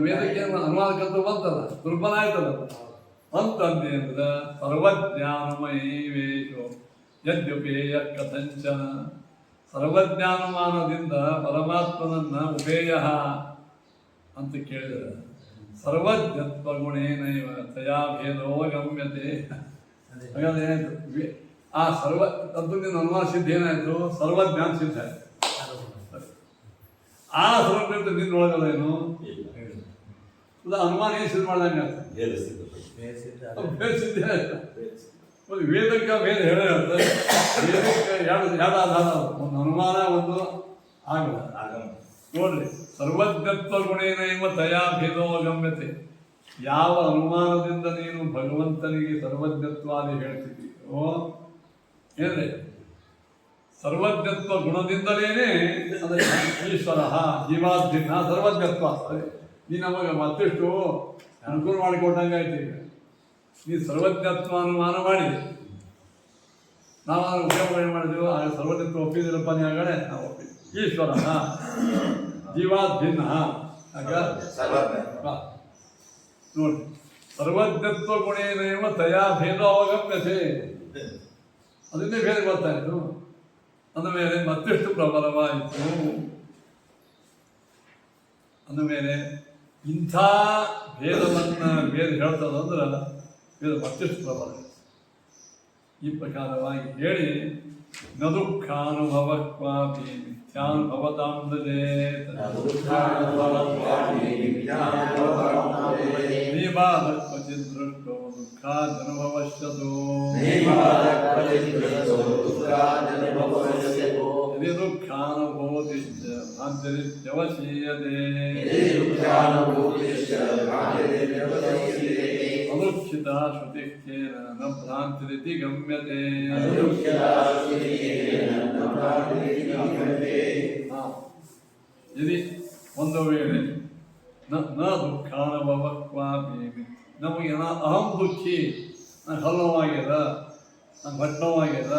ವೇದಕ್ಕೆ ಅನುವಾದಕ್ಕಂತೂ ಬಂತಲ್ಲ, ದುರ್ಬಲ ಆಯ್ತದ ಅಂತಂದೆ ಅಂದ್ರೆ ಸರ್ವಜ್ಞಾನಮಯೀ ವೇಷು ಯದ್ಯುಪೇಯ ಕಥಂಚನ. ಸರ್ವಜ್ಞಾನಮಾನದಿಂದ ಪರಮಾತ್ಮನನ್ನ ಉಪೇಯ ಅಂತ ಕೇಳಿದರೆ ಸರ್ವಜ್ಞತ್ವ ಗುಣೇನೈವ ತಯಾ ಭೇದೋ ಗಮ್ಯತೆ. ಹಾಗಾದ್ರೆ ಏನಾಯ್ತು? ಆ ಸರ್ವ ತತ್ವದಿಂದ ಅನುಮಾನ ಸಿದ್ಧ ಏನಾಯ್ತು? ಸರ್ವಜ್ಞಾನ ಸಿದ್ಧ ಆಯ್ತು. ಆ ಸರ್ವಜ್ಞತೆ ನಿನ್ನೊಳಗಲ್ಲ ಏನು ಅನುಮಾನ ಏನು ಸಿದ್ಧ ಮಾಡ್ದಂಗೆ ಆಯ್ತು. ಸಿದ್ಧ ಆಯ್ತು. ಒಂದು ವೇದಕ್ಕೆ ವೇದ ಹೇಳೇ ಹೇಳ್ತಾರೆ. ವೇದಕ್ಕೆ ಎರಡು ಆಧಾರ, ಒಂದು ಅನುಮಾನ, ಒಂದು ಆಗಮ. ನೋಡ್ರಿ, ಸರ್ವಜ್ಞತ್ವ ಗುಣೇನೈವ ತಯಾ ಭೇದೋ ಗಮ್ಯತೆ. ಯಾವ ಅನುಮಾನದಿಂದ ನೀನು ಭಗವಂತನಿಗೆ ಸರ್ವಜ್ಞತ್ವಾದಿ ಹೇಳ್ತಿದ್ದೀಯೋ ಏನ್ರಿ, ಸರ್ವಜ್ಞತ್ವ ಗುಣದಿಂದಲೇನೆ ಅದೇ ಈಶ್ವರ ಜೀವಾದ್ಭಿನ್ನ ಸರ್ವಜ್ಞತ್ವ. ನೀ ನಮಗೆ ಮತ್ತಿಷ್ಟು ಅನುಕೂಲ ಮಾಡಿಕೊಟ್ಟಂಗೆ ಆಯ್ತು. ಈಗ ನೀ ಸರ್ವಜ್ಞತ್ವ ಅನುಮಾನ ಮಾಡಿದೆ, ನಾವು ಅದನ್ನು ಉಪಯೋಗ ಏನು ಮಾಡಿದೆವು? ಆ ಸರ್ವಜ್ಞತ್ವ ಒಪ್ಪಿದಿಲ್ಲಪ್ಪ ನೀ ಆಗಡೆ ನಾವು ಒಪ್ಪಿದ್ವಿ. ಈಶ್ವರ ಜೀವಾದ್ಭಿನ್ನ ನೋಡಿ, ಸರ್ವಜ್ಞತ್ವ ಗುಣೇನೇವ ತಯಾ ಭೇದ ಅವಗಮ್ಯತೆ. ಅದನ್ನೇ ಭೇದ ಗೊತ್ತಾಯಿತು. ಅಂದ ಮೇಲೆ ಮತ್ತಿಷ್ಟು ಪ್ರಬಲವಾಯಿತು. ಅಂದ ಮೇಲೆ ಇಂಥ ಭೇದವನ್ನು ವೇದ ಹೇಳ್ತದಂದ್ರೆ ವೇದ ಮತ್ತಿಷ್ಟು ಪ್ರಬಲ. ಈ ಪ್ರಕಾರವಾಗಿ ಹೇಳಿ ನ ದುಃಖಾನುಭವ ಕ್ವಾಪಿ ಮಿಥ್ಯಾನುಭವತಾಂದಜೇ ಕ್ವಚಿತ್ ದೃಷ್ಟೋ ದುಃಖಾದನುಭವಶ್ಯತೋ ಯದಿ ದುಃಖಾನುಭೂತಿಶ್ಚ ಭ್ರಾಂತಿರಿತ್ಯವಶೀಯತೆ ಅನುಚ್ಛಿತ ಶ್ರುತಿಖ್ಯೇನ ನ ಭ್ರಾಂತಿರಿತಿ ಗಮ್ಯತೆ. ಯದಿ ಒಂದು ವೇಳೆ ನ ದುಃಖಾನುಭವ ಕ್ವಾಪಿ, ನಮಗೆ ಅಹಂ ದುಃಖಿ, ನಂಗೆ ಹಲ್ಲವಾಗ್ಯದ, ನಂಗೆ ಭಟ್ಟವಾಗ್ಯದ,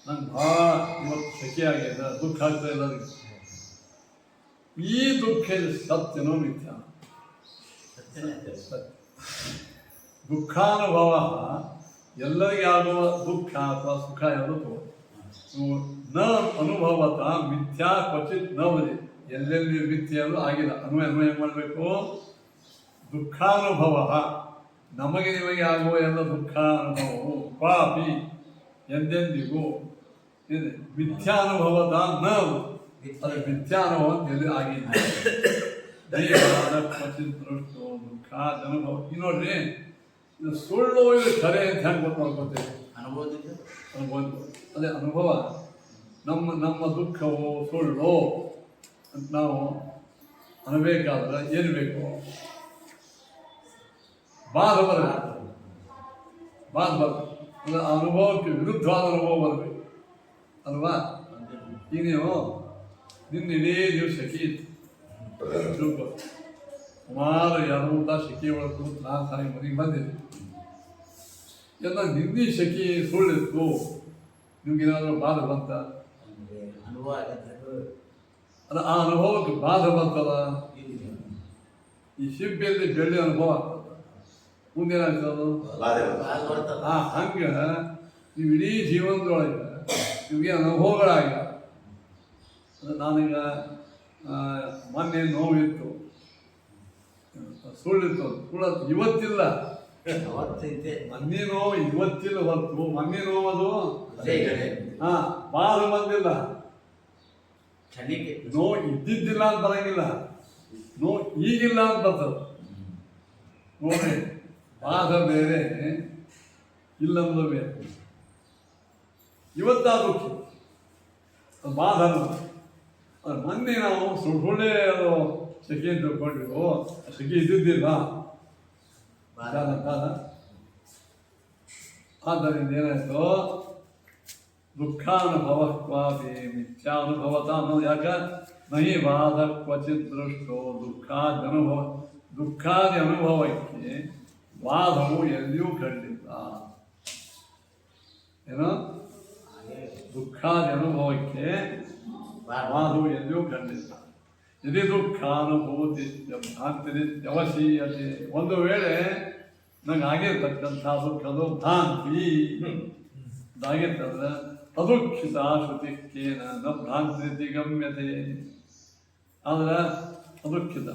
ನಂಗೆ ಭಾಳ ಇವತ್ತು ಸೆಕೆ ಆಗ್ಯದ, ದುಃಖ ಆಗ್ತಾ ಇಲ್ಲ. ಈ ದುಃಖ ಸತ್ಯನೋ ಮಿಥ್ಯ? ದುಃಖಾನುಭವ ಎಲ್ಲರಿಗೆ ಆಗುವ ದುಃಖ ಅಥವಾ ಸುಖ ಯಾವುದು ನ ಅನುಭವತ ಮಿಥ್ಯಾ ಕ್ವಚಿತ್ ನ ಬದಿ. ಎಲ್ಲೆಲ್ಲಿ ಮಿಥ್ಯೆಯಲ್ಲೂ ಆಗಿಲ್ಲ. ಅನ್ವಯ ಮಾಡಬೇಕು. ದುಃಖಾನುಭವ ನಮಗೆ ನಿಮಗೆ ಆಗುವ ಎಲ್ಲ ದುಃಖಾನುಭವವು ಪಾಪಿ ಎಂದೆಂದಿಗೂ ಇದೆ. ಮಿಥ್ಯಾನುಭವದ ನ, ಅದು ಮಿಥ್ಯಾನುಭವ ಎಲ್ಲಿ ಆಗಿಲ್ಲ. ಕ್ವಚಿತ್ ದೃಷ್ಟೋ ದುಃಖ ಅನುಭವ. ಈ ನೋಡ್ರಿ, ಇದು ಸುಳ್ಳು ಇದು ಖರೆ ಅಂತ ಹೆಂಗೆ ಗೊತ್ತು ಮಾಡ್ಕೊತೇವೆ? ಅನುಭವ ಅದೇ ಅನುಭವ. ನಮ್ಮ ದುಃಖವು ಸುಳ್ಳು ಅಂತ ನಾವು ಅನ್ನಬೇಕಾದ್ರೆ ಏನು ಬೇಕು? ಬಾಧ ಬರಬೇಕು. ಅಂದರೆ ಆ ಅನುಭವಕ್ಕೆ ವಿರುದ್ಧವಾದ ಅನುಭವ ಬರಬೇಕು ಅಲ್ವಾ? ಈಗ ನೀವು ನಿನ್ನ ಇಡೀ ದಿವಸ ಸೆಕೆ ಇತ್ತು, ಸುಮಾರು 2 ಸೆಕೆ ಒಳತು ನಾನು ಸಾರಿ ಮನೆಗೆ ಬಂದಿದ್ದೆ. ಎಲ್ಲ ನಿನ್ನೆ ಸೆಕೆ ಸುಳ್ಳಿತ್ತು, ನಿಮ್ಗೇನಾದರೂ ಬಾಧೆ ಬಂತ? ಅಂದರೆ ಅನುಭವ ಆಗತ್ತೆ ಅಲ್ಲ, ಆ ಅನುಭವಕ್ಕೆ ಬಾಧೆ ಬರ್ತದ. ಈ ಶಿಲ್ಪಿಯಲ್ಲಿ ಬೆಳ್ಳಿ ಅನುಭವ ಆಗ್ತದ, ಮುಂದೇನಾಗ್ತದ? ಹಂಗೆ ನೀವು ಇಡೀ ಜೀವನದೊಳಗೆ ನಿಮಗೆ ಅನುಭವಗಳಾಗ್ಯ. ನಾನೀಗ ಮೊನ್ನೆ ನೋವಿತ್ತು, ಸುಳ್ಳಿತ್ತು, ಇವತ್ತಿಲ್ಲ. ಮೊನ್ನೆ ನೋವು ಇವತ್ತಿಲ್ಲ ಹೊತ್ತು, ಮೊನ್ನೆ ನೋವದು ಬಾಧೆ ಬಂದಿಲ್ಲ. ನೋವು ಇದ್ದಿದ್ದಿಲ್ಲ ಅಂತ ಬರಂಗಿಲ್ಲ, ನೋವು ಈಗಿಲ್ಲ ಅಂತ ಬರ್ತದೆ. ನೋಡಿ, ಬಾಧ ಬೇರೆ, ಇಲ್ಲಂದು ಬೇರೆ. ಇವತ್ತಾದ್ರೂ ಬಾಧ ಅದು ಮೊನ್ನೆ ನಾವು ಸುಳ್ಳೆ ಅದು ಸೆಕೆ ಅಂತ ತಿಳ್ಕೊಂಡಿವು, ಸೆಕೆ ಇದ್ದಿದ್ದಿಲ್ಲ. ಆದ್ದರಿಂದ ಏನಾಯ್ತು, ದುಃಖಾನುಭವತ್ವಾದಿ ಮಿಥ್ಯಾನುಭವತ ಅನ್ನೋದು ಯಾಕ? ನಹಿ ಬಾಧ ಕ್ವಚಿತ್ ದೃಷ್ಟೋ ದುಃಖಾದಿ ಅನುಭವಕ್ಕೆ ವಾದವು ಎಲ್ಲಿಯೂ ಕಂಡಿಲ್ಲ. ಏನು? ದುಃಖಾದಿ ಅನುಭವಕ್ಕೆ ವಾದವು ಎಲ್ಲಿಯೂ ಕಂಡಿಲ್ಲ. ಯದಿ ದುಃಖಾನುಭೂತಿ ಭ್ರಾಂತಿರಿತ್ಯವಶೀಯತೆ, ಒಂದು ವೇಳೆ ನಂಗೆ ಆಗಿರ್ತಕ್ಕಂಥ ದುಃಖದು ಭ್ರಾಂತಿ ಆಗಿರ್ತಂದ್ರೆ ಅದುಃಖಿತ ಶ್ರುತಿಕ್ಕೇನ ನ ಭ್ರಾಂತಿ ಗಮ್ಯತೆ. ಆದ್ರೆ ಅದುಃಖಿತ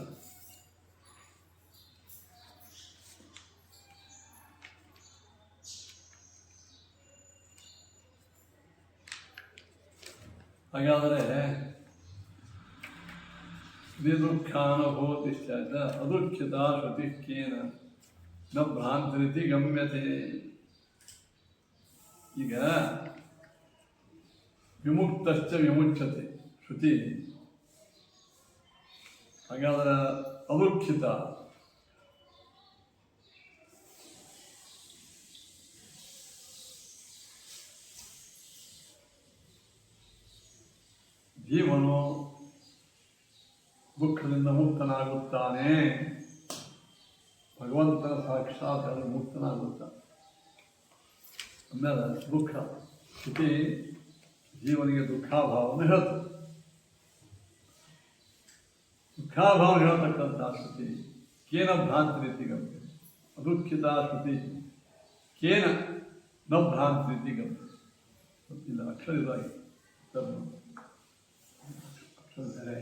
ಹಾಗಾದರೆ ದುಃಖಾನುಭೂತಿಶ್ಚ ಅದುಃಖಿತ ಶ್ರುತಿಕ್ಕೇನ ನ ಭ್ರಾಂತಿ ಗಮ್ಯತೆ. ಈಗ ವಿಮುಕ್ತಶ್ಚ ವಿಮುಚ್ಯತೆ ಶ್ರುತಿ. ಹಾಗಾದ್ರೆ ಅದುಃಖಿತ ಜೀವನು ದುಃಖದಿಂದ ಮುಕ್ತನಾಗುತ್ತಾನೆ. ಭಗವಂತನ ಸಾಕ್ಷಾತ್ ಮುಕ್ತನಾಗುತ್ತಾನೆ. ಆಮೇಲೆ ದುಃಖ ಶ್ರುತಿ ಜೀವನಿಗೆ ದುಃಖಾಭಾವವನ್ನು ಹೇಳ್ತದೆ. ದುಃಖಾಭಾವ ಹೇಳ್ತಕ್ಕಂಥ ಶ್ರುತಿ ಕೇನ ಭ್ರಾಂತಿ ರೀತಿ ಗಮ್ಯ. ಅದುಃಖಿತ ಶ್ರುತಿ ಕೇನ ನ ಭ್ರಾಂತಿ ರೀತಿ ಗಮ್ಯ. ಇಲ್ಲ, ಅಕ್ಷರ ಇದಾಗಿ ಅಕ್ಷರ ಬೇರೆ.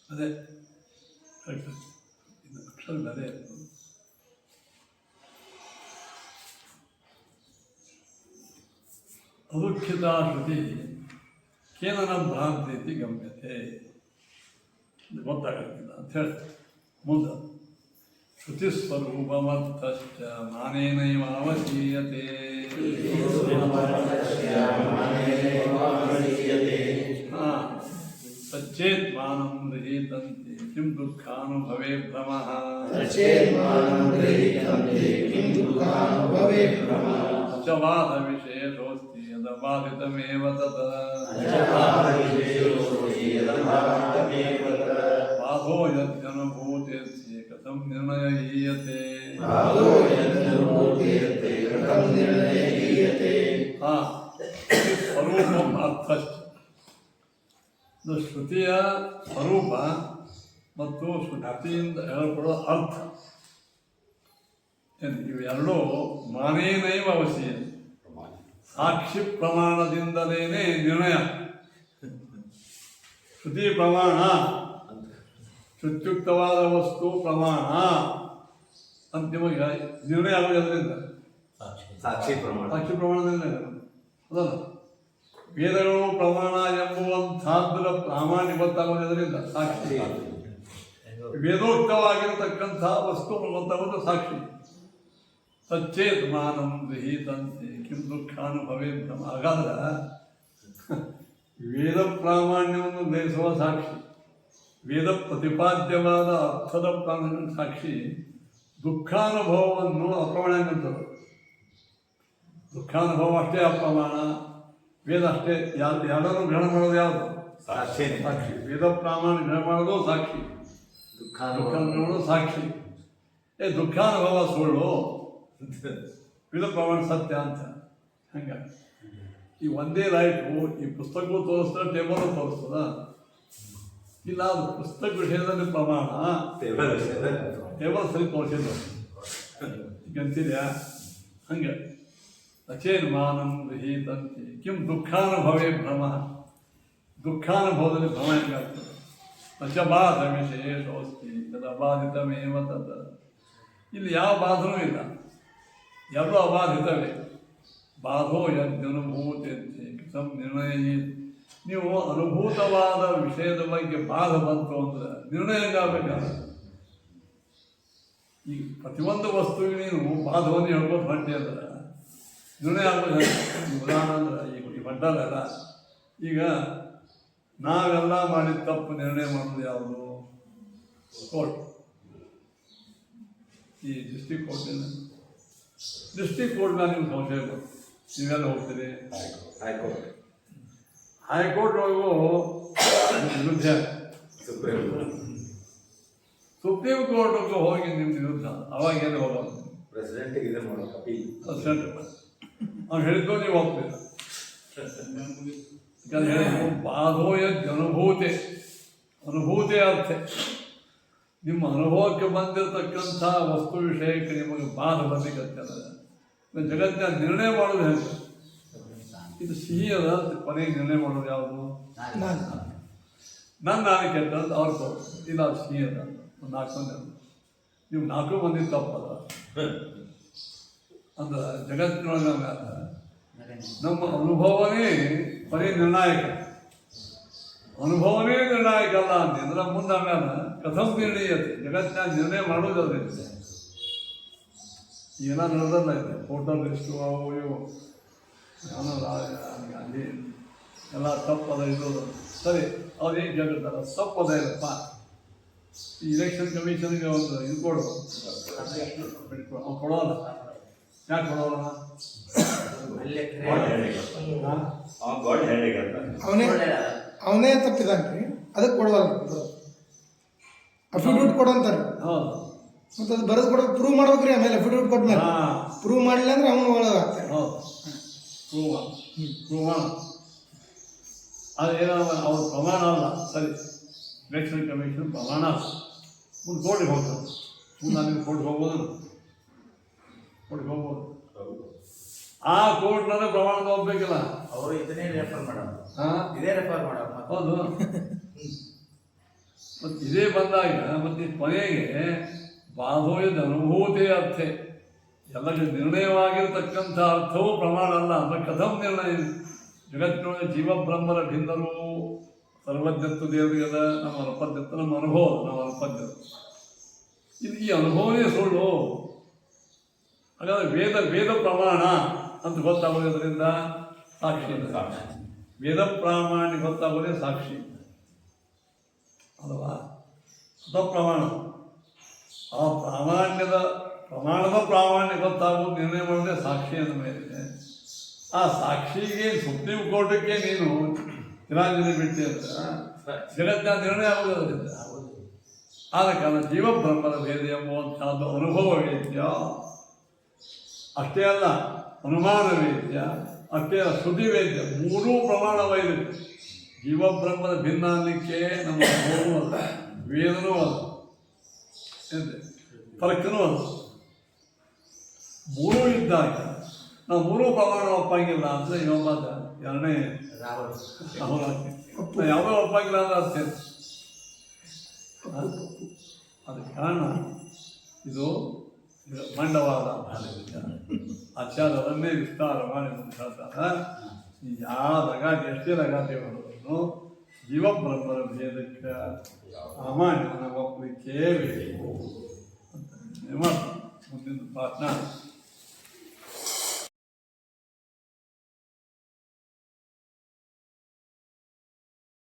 ಅದೇ ಕರೆಕ್ಟ್, ಇದು ಅಕ್ಷರ ಅದೇ. ಅದುಃಖಿತ ಶ್ರುತಿ ಕೇನನ ಭ್ರಾಂತಿ ಇತಿ ಗಮ್ಯತೆ. ಗೊತ್ತಾಗಲಿಲ್ಲ ಅಂತ ಹೇಳಿ ಮುಂದೆ ಶ್ರುತಿ ಸ್ವರೂಪಮರ್ಥಶ್ಚ ಮಾನೇನೈವ ಅವಧೀಯತೆ. ಸಚ್ಚೇತ್ ಮಾನಂ ಗೃಹೀತಂತೆ ಕಿಂ ದುಃಖಾನುಭವೇ ಭ್ರಮಃ. ಅಚವಾದ ವಿಶೇಷೋಸ್ತಿ ಯದಬಾಧಿತಮೇವ ತತ್. ಬಾಧೋ ಯದ್ಯನುಭೂತೇತ್ಯೆ ಕಥಂ ನಿರ್ಣಯೀಯತೆ. ಸ್ವರೂಪಂ ಅರ್ಥಶ್ಚ. ಶ್ರುತಿಯ ಸ್ವರೂಪ ಮತ್ತು ಶ್ರುತಿಯಿಂದ ಹೇಳಲ್ಪಡುವ ಅರ್ಥ ಇವೆರಡೂ ಮಾನೇನೈವ ಅವಶ್ಯ. ಸಾಕ್ಷಿ ಪ್ರಮಾಣದಿಂದಲೇ ನಿರ್ಣಯ. ಶ್ರುತಿ ಪ್ರಮಾಣ, ಶ್ರುತ್ಯುಕ್ತವಾದ ವಸ್ತು ಪ್ರಮಾಣ, ಅಂತಿಮ ನಿರ್ಣಯ ಆಗೋದ್ರಿಂದ ಸಾಕ್ಷಿ ಪ್ರಮಾಣ. ಸಾಕ್ಷಿ ಪ್ರಮಾಣದಿಂದ ಅದಲ್ಲ. ವೇದಗಳು ಪ್ರಮಾಣ ಎಂಬುವಂಥದ್ರ ಪ್ರಾಮಾಣ್ಯ ಗೊತ್ತಾಗೋದ್ರಿಂದ ಸಾಕ್ಷಿ. ವೇದೋಕ್ತವಾಗಿರತಕ್ಕಂಥ ವಸ್ತು ಗೊತ್ತಾಗೋದು ಸಾಕ್ಷಿ. ಸಚ್ಚೇತ್ ಮಾನಂ ಗೃಹೀತಂತೆ ಕಿಂ ದುಃಖಾನುಭವೇ ಭ್ರಮ. ಹಾಗಾದ್ರೆ ವೇದ ಪ್ರಾಮಾಣ್ಯವನ್ನು ಗ್ರಹಿಸುವ ಸಾಕ್ಷಿ, ವೇದ ಪ್ರತಿಪಾದ್ಯವಾದ ಅರ್ಥದ ಪ್ರಾಮಾಣ್ಯ ಸಾಕ್ಷಿ ದುಃಖಾನುಭವವನ್ನು ಅಪ್ರಮಾಣ ಅಂತದ್ದು. ದುಃಖಾನುಭವ ಅಷ್ಟೇ ಅಪ್ರಮಾಣ, ವೇದ ಅಷ್ಟೇ. ಎರಡನ್ನು ಗ್ರಹಣ ಮಾಡೋದು ಯಾವುದು? ಸಾಕ್ಷಿ. ಸಾಕ್ಷಿ. ವೇದ ಪ್ರಾಮಾಣ್ಯ ಗ್ರಹಣ ಮಾಡೋದು ಸಾಕ್ಷಿ, ದುಃಖಾನುಭವ ಸಾಕ್ಷಿ. ದುಃಖಾನುಭವ ಸುಳ್ಳು, ವೇದ ಪ್ರಮಾಣ ಸತ್ಯ ಅಂತ. ಹಂಗಾಗಿ ಈ ಒಂದೇ ಲೈಟು ಈ ಪುಸ್ತಕವು ತೋರಿಸ್ತದೆ, ಟೇಬಲು ತೋರಿಸ್ತದ ಇಲ್ಲ. ಅದು ಪುಸ್ತಕ ವಿಷಯದಲ್ಲಿ ಪ್ರಮಾಣ, ಟೇಬಲ್ ಸರಿ ತೋರಿಸಿಲ್ಲ ಈಗಂತಿದ್ಯಾ. ಹಂಗೆ ಅಚೇನ್ ಮಾನಂ ಗೃಹೀತಂತೆ ಕಿಂ ದುಃಖಾನುಭವೇ ಭ್ರಮ. ದುಃಖಾನುಭವದಲ್ಲಿ ಭ್ರಮ ಹೆಂಗಾಗ್ತದೆ. ಅಚಬಾಧ ವಿಶೇಷೋಸ್ತಿ ಯದಬಾಧಿತಮೇವ ತತ್. ಇಲ್ಲಿ ಯಾವ ಬಾಧನೂ ಇಲ್ಲ, ಎಲ್ಲರೂ ಅಬಾಧಿತವೇ. ಬಾಧೋ ಯದ್ಯನುಭೂತೇತ್ಯೆ ಕಥಂ ನಿರ್ಣಯ. ನೀವು ಅನುಭೂತವಾದ ವಿಷಯದ ಬಗ್ಗೆ ಬಾಧ ಬಂತು ಅಂದ್ರೆ ನಿರ್ಣಯ ಆಗಬೇಕಾದ್ರೆ ಈ ಪ್ರತಿಯೊಂದು ವಸ್ತುವಿಗೆ ನೀನು ಬಾಧವನ್ನು ಹೇಳ್ಬೋದು ಹೊಂಟಿ ಅಂದ್ರೆ ನಿರ್ಣಯ ಆಗೋದು. ಉದಾಹರಣೆ ಅಂದ್ರೆ ಈ ಬಂಡಾರಲ್ಲ, ಈಗ ನಾವೆಲ್ಲ ಮಾಡಿದ ತಪ್ಪು ನಿರ್ಣಯ ಮಾಡೋದು ಯಾವುದು? ಕೋರ್ಟ್. ಈ ಡಿಸ್ಟ್ರಿಕ್ಟ್ ಕೋರ್ಟ್ನ ನೀವು ಸಂಶಯ ಬರ್ತದೆ. ನೀವೆಲ್ಲ ಹೋಗ್ತೀರಿ ಹೈಕೋರ್ಟ್ ಒಳಗೂ ವಿರುದ್ಧ, ಸುಪ್ರೀಂ ಕೋರ್ಟ್ಗೂ ಹೋಗಿ ನಿಮ್ಮ ವಿರುದ್ಧ ಅವಾಗ ಏನು ಹೋಗೋದು? ಪ್ರೆಸಿಡೆಂಟಿಗೆ ಇದೆ ಮಾಡೋ ಪ್ರೆಸಿಡೆಂಟ್ ಅವ್ನು ಹೇಳಿದ್ದು ನೀವು ಹೋಗ್ತೀರ. ಯಾಕಂದ್ರೆ ಹೇಳಿ ಬಾಧೋಯ ಅನುಭೂತಿ, ಅನುಭೂತಿ ಅರ್ಥ ನಿಮ್ಮ ಅನುಭವಕ್ಕೆ ಬಂದಿರತಕ್ಕಂಥ ವಸ್ತು ವಿಷಯಕ್ಕೆ ನಿಮಗೆ ಬಾಧ ಬರ್ಲಿಕ್ಕೆ ಜಗತ್ತಿನ ನಿರ್ಣಯ ಮಾಡೋದು ಹೇಗೆ? ಇದು ಸಿಹಿ ಅದ ಕೊನೆಗೆ ನಿರ್ಣಯ ಮಾಡೋದು ಯಾವುದು? ನಾನು ಕೆಟ್ಟದ್ದು ಅವ್ರು ಇಲ್ಲ, ಅದು ಸಿಹಿ ಅದ. ಒಂದು 4 ಮಂದಿ ನೀವು 4 ಮಂದಿ ತಪ್ಪದ ಅಂದ್ರೆ ಜಗತ್ತಿನೊಳಗೆ ನಮ್ಮ ಅನುಭವನೇ ಕೊನೆ ನಿರ್ಣಾಯಕ. ಅನುಭವನೇ ನಿರ್ಣಾಯಕ ಅಲ್ಲ ಅಂತಂದ್ರೆ ಮುಂದೆ ಆಮೇಲೆ ಕಥಂ ನಿರ್ಣಯತೆ. ಜಗತ್ತಿನ ನಿರ್ಣಯ ಮಾಡೋದಲ್ರಿ. ಏನ ನಡೆದಲ್ಲ ಇದೆ ಫೋಟೋ ಲಿಸ್ಟು ಅವು ಇವು ಗಾಂಧಿ ಎಲ್ಲ ತಪ್ಪದ ಇದು ಸರಿ. ಅವ್ರು ಏನು ಕೇಳಿರ್ತಾರೆ ತಪ್ಪದ ಇರಪ್ಪ. ಈ ಇಲೆಕ್ಷನ್ ಕಮಿಷನ್ಗೆ ಒಂದು ಇದು ಕೊಡು, ಅವ್ನು ಕೊಡೋಲ್ಲ. ಯಾಕೆ ಕೊಡೋಲ್ಲ? ಅವನೇ ತಪ್ಪಿದಾನ್ರಿ, ಅದಕ್ಕೆ ಕೊಡೋಲ್ಲ. ಅಫಿಡವಿಟ್ ಕೊಡಂತಾರೆ. ಹೌದು. ಮತ್ತೆ ಅದು ಬರೆದು ಕೊಡೋದು ಪ್ರೂವ್ ಮಾಡ್ಬೇಕ್ರಿ. ಆಮೇಲೆ ಅಫಿಡವಿಟ್ ಕೊಟ್ಟ ಮೇಲೆ ಪ್ರೂವ್ ಮಾಡಲಿಲ್ಲ ಅಂದ್ರೆ ಅವನು ಒಳಗೆ ಆಗ್ತಾರೆ. ಹೌದು, ಪ್ರೂವ್ ಅದೇನೋ ಅವ್ರ ಪ್ರಮಾಣ ಅಲ್ಲ. ಸರಿ, ಇಲೆಕ್ಷನ್ ಕಮಿಷನ್ ಪ್ರಮಾಣ ಅಲ್ಲ. ಮುಂದೆ ಕೋರ್ಟಿಗೆ ಹೋಗ್ತಾರೆ. ಮುಂದೆ ನೀವು ಕೋರ್ಟ್ಗೆ ಹೋಗ್ಬೋದು, ಕೋರ್ಟ್ಗೆ ಹೋಗ್ಬೋದು. ಆ ಕೋರ್ಟ್ನಲ್ಲಿ ಪ್ರಮಾಣದ ಹೋಗ್ಬೇಕಿಲ್ಲ. ಅವರು ಇದನ್ನೇ ರೆಫರ್ ಮಾಡೋದು, ಹಾಂ ಇದೇ ರೆಫರ್ ಮಾಡೋದು. ಹೌದು. ಮತ್ತು ಇದೇ ಬಂದಾಗ ಮತ್ತೆ ಕೊನೆಗೆ ಬಾಧೋಯದ ಅನುಭೂತಿ ಅರ್ಥ ಎಲ್ಲರಿಗೂ ನಿರ್ಣಯವಾಗಿರತಕ್ಕಂಥ ಅರ್ಥವು ಪ್ರಮಾಣ ಅಲ್ಲ. ಅಂದರೆ ಕಥಂ ನಿರ್ಣಯ ಜಗತ್ತಿನೊಳಗೆ ಜೀವಬ್ರಹ್ಮರ ಭಿನ್ನರು ಸರ್ವಜ್ಞತ್ವ ದೇವರಿಗದ ನಮ್ಮ ಅಲ್ಪಜ್ಞತ್ವ ನಮ್ಮ ಅನುಭವ ನಮ್ಮ ಅಲ್ಪಜ್ಞತ್ವ ಇದು ಈ ಅನುಭವನೇ ಸುಳ್ಳು. ಹಾಗಾದರೆ ವೇದ ಪ್ರಮಾಣ ಅಂತ ಗೊತ್ತಾಗೋದ್ರಿಂದ ಸಾಕ್ಷಿ ವೇದ ಪ್ರಾಮಾಣ್ಯ ಗೊತ್ತಾಗೋದೇ ಸಾಕ್ಷಿ ಅಲ್ವಾ? ಅದ ಪ್ರಮಾಣ ಆ ಪ್ರಮಾಣದ ಪ್ರಾಮಾಣ್ಯ ಗೊತ್ತಾಗೋದು ನಿರ್ಣಯ ಮಾಡೋದೇ ಸಾಕ್ಷಿ ಅಂದ ಮೇಲೆ ಆ ಸಾಕ್ಷಿಗೆ ಸುಪ್ರೀಂ ಕೋರ್ಟ್ಗೆ ನೀನು ತಿರಾಂಜಲಿ ಬಿಟ್ಟು ಅಂತ ಜಗತ್ತಿನ ನಿರ್ಣಯ ಆಗೋದ್ರಿಂದ ಆದ ಕಾರಣ ಜೀವಬ್ರಹ್ಮದ ಭೇದ ಎಂಬುವಂಥದ್ದು ಅನುಭವ ವೇದ್ಯ ಅಷ್ಟೇ ಅಲ್ಲ, ಅನುಮಾನ ವೇದ್ಯ ಅಷ್ಟೇ ಅಲ್ಲ, ಶ್ರುತಿ ವೇದ್ಯ ಮೂರೂ ಪ್ರಮಾಣ ವೈದ್ಯ. ಜೀವಬ್ರಹ್ಮದ ಭಿನ್ನ ಅನ್ನಲಿಕ್ಕೆ ನಮ್ಮ ಅನುಭವವೂ ಅಲ್ಲ, ವೇದನೂ ಅಲ್ಲ, ತರ್ಕನೂ ಅಲ್ಲ. ಮೂರೂ ಇದ್ದಾಗ ನಾವು ಮೂರೂ ಪ್ರಮಾಣ ಒಪ್ಪಂಗಿಲ್ಲ ಅಂದರೆ ಇನ್ನೊಬ್ಬ ಎರಡನೇ ಯಾವುದೋ ಒಪ್ಪಂಗಿಲ್ಲ ಅಂದ್ರೆ ಅರ್ಥ ಅದಕ್ಕೆ ಕಾರಣ ಇದು ಮಂಡವಾದ ಆಚಾರ್ಯ ಅದನ್ನೇ ವಿಸ್ತಾರ ಮಾಡಿ ಹೇಳ್ತಾರೆ. ಯಾವ ರಗಾಟಿ ಎಷ್ಟೇ ರಗಾಟಿ ಮಾಡೋದನ್ನು ಜೀವಬ್ರಹ್ಮರ ಭೇದಕ್ಕೆ ಸಾಮಾನ್ಯವನ್ನು ಒಪ್ಪಲಿಕ್ಕೇ ಬೇಕು ಅಂತ ಮಾಡ್ತಾರೆ. ಮುಂದಿನ ಪಾಠ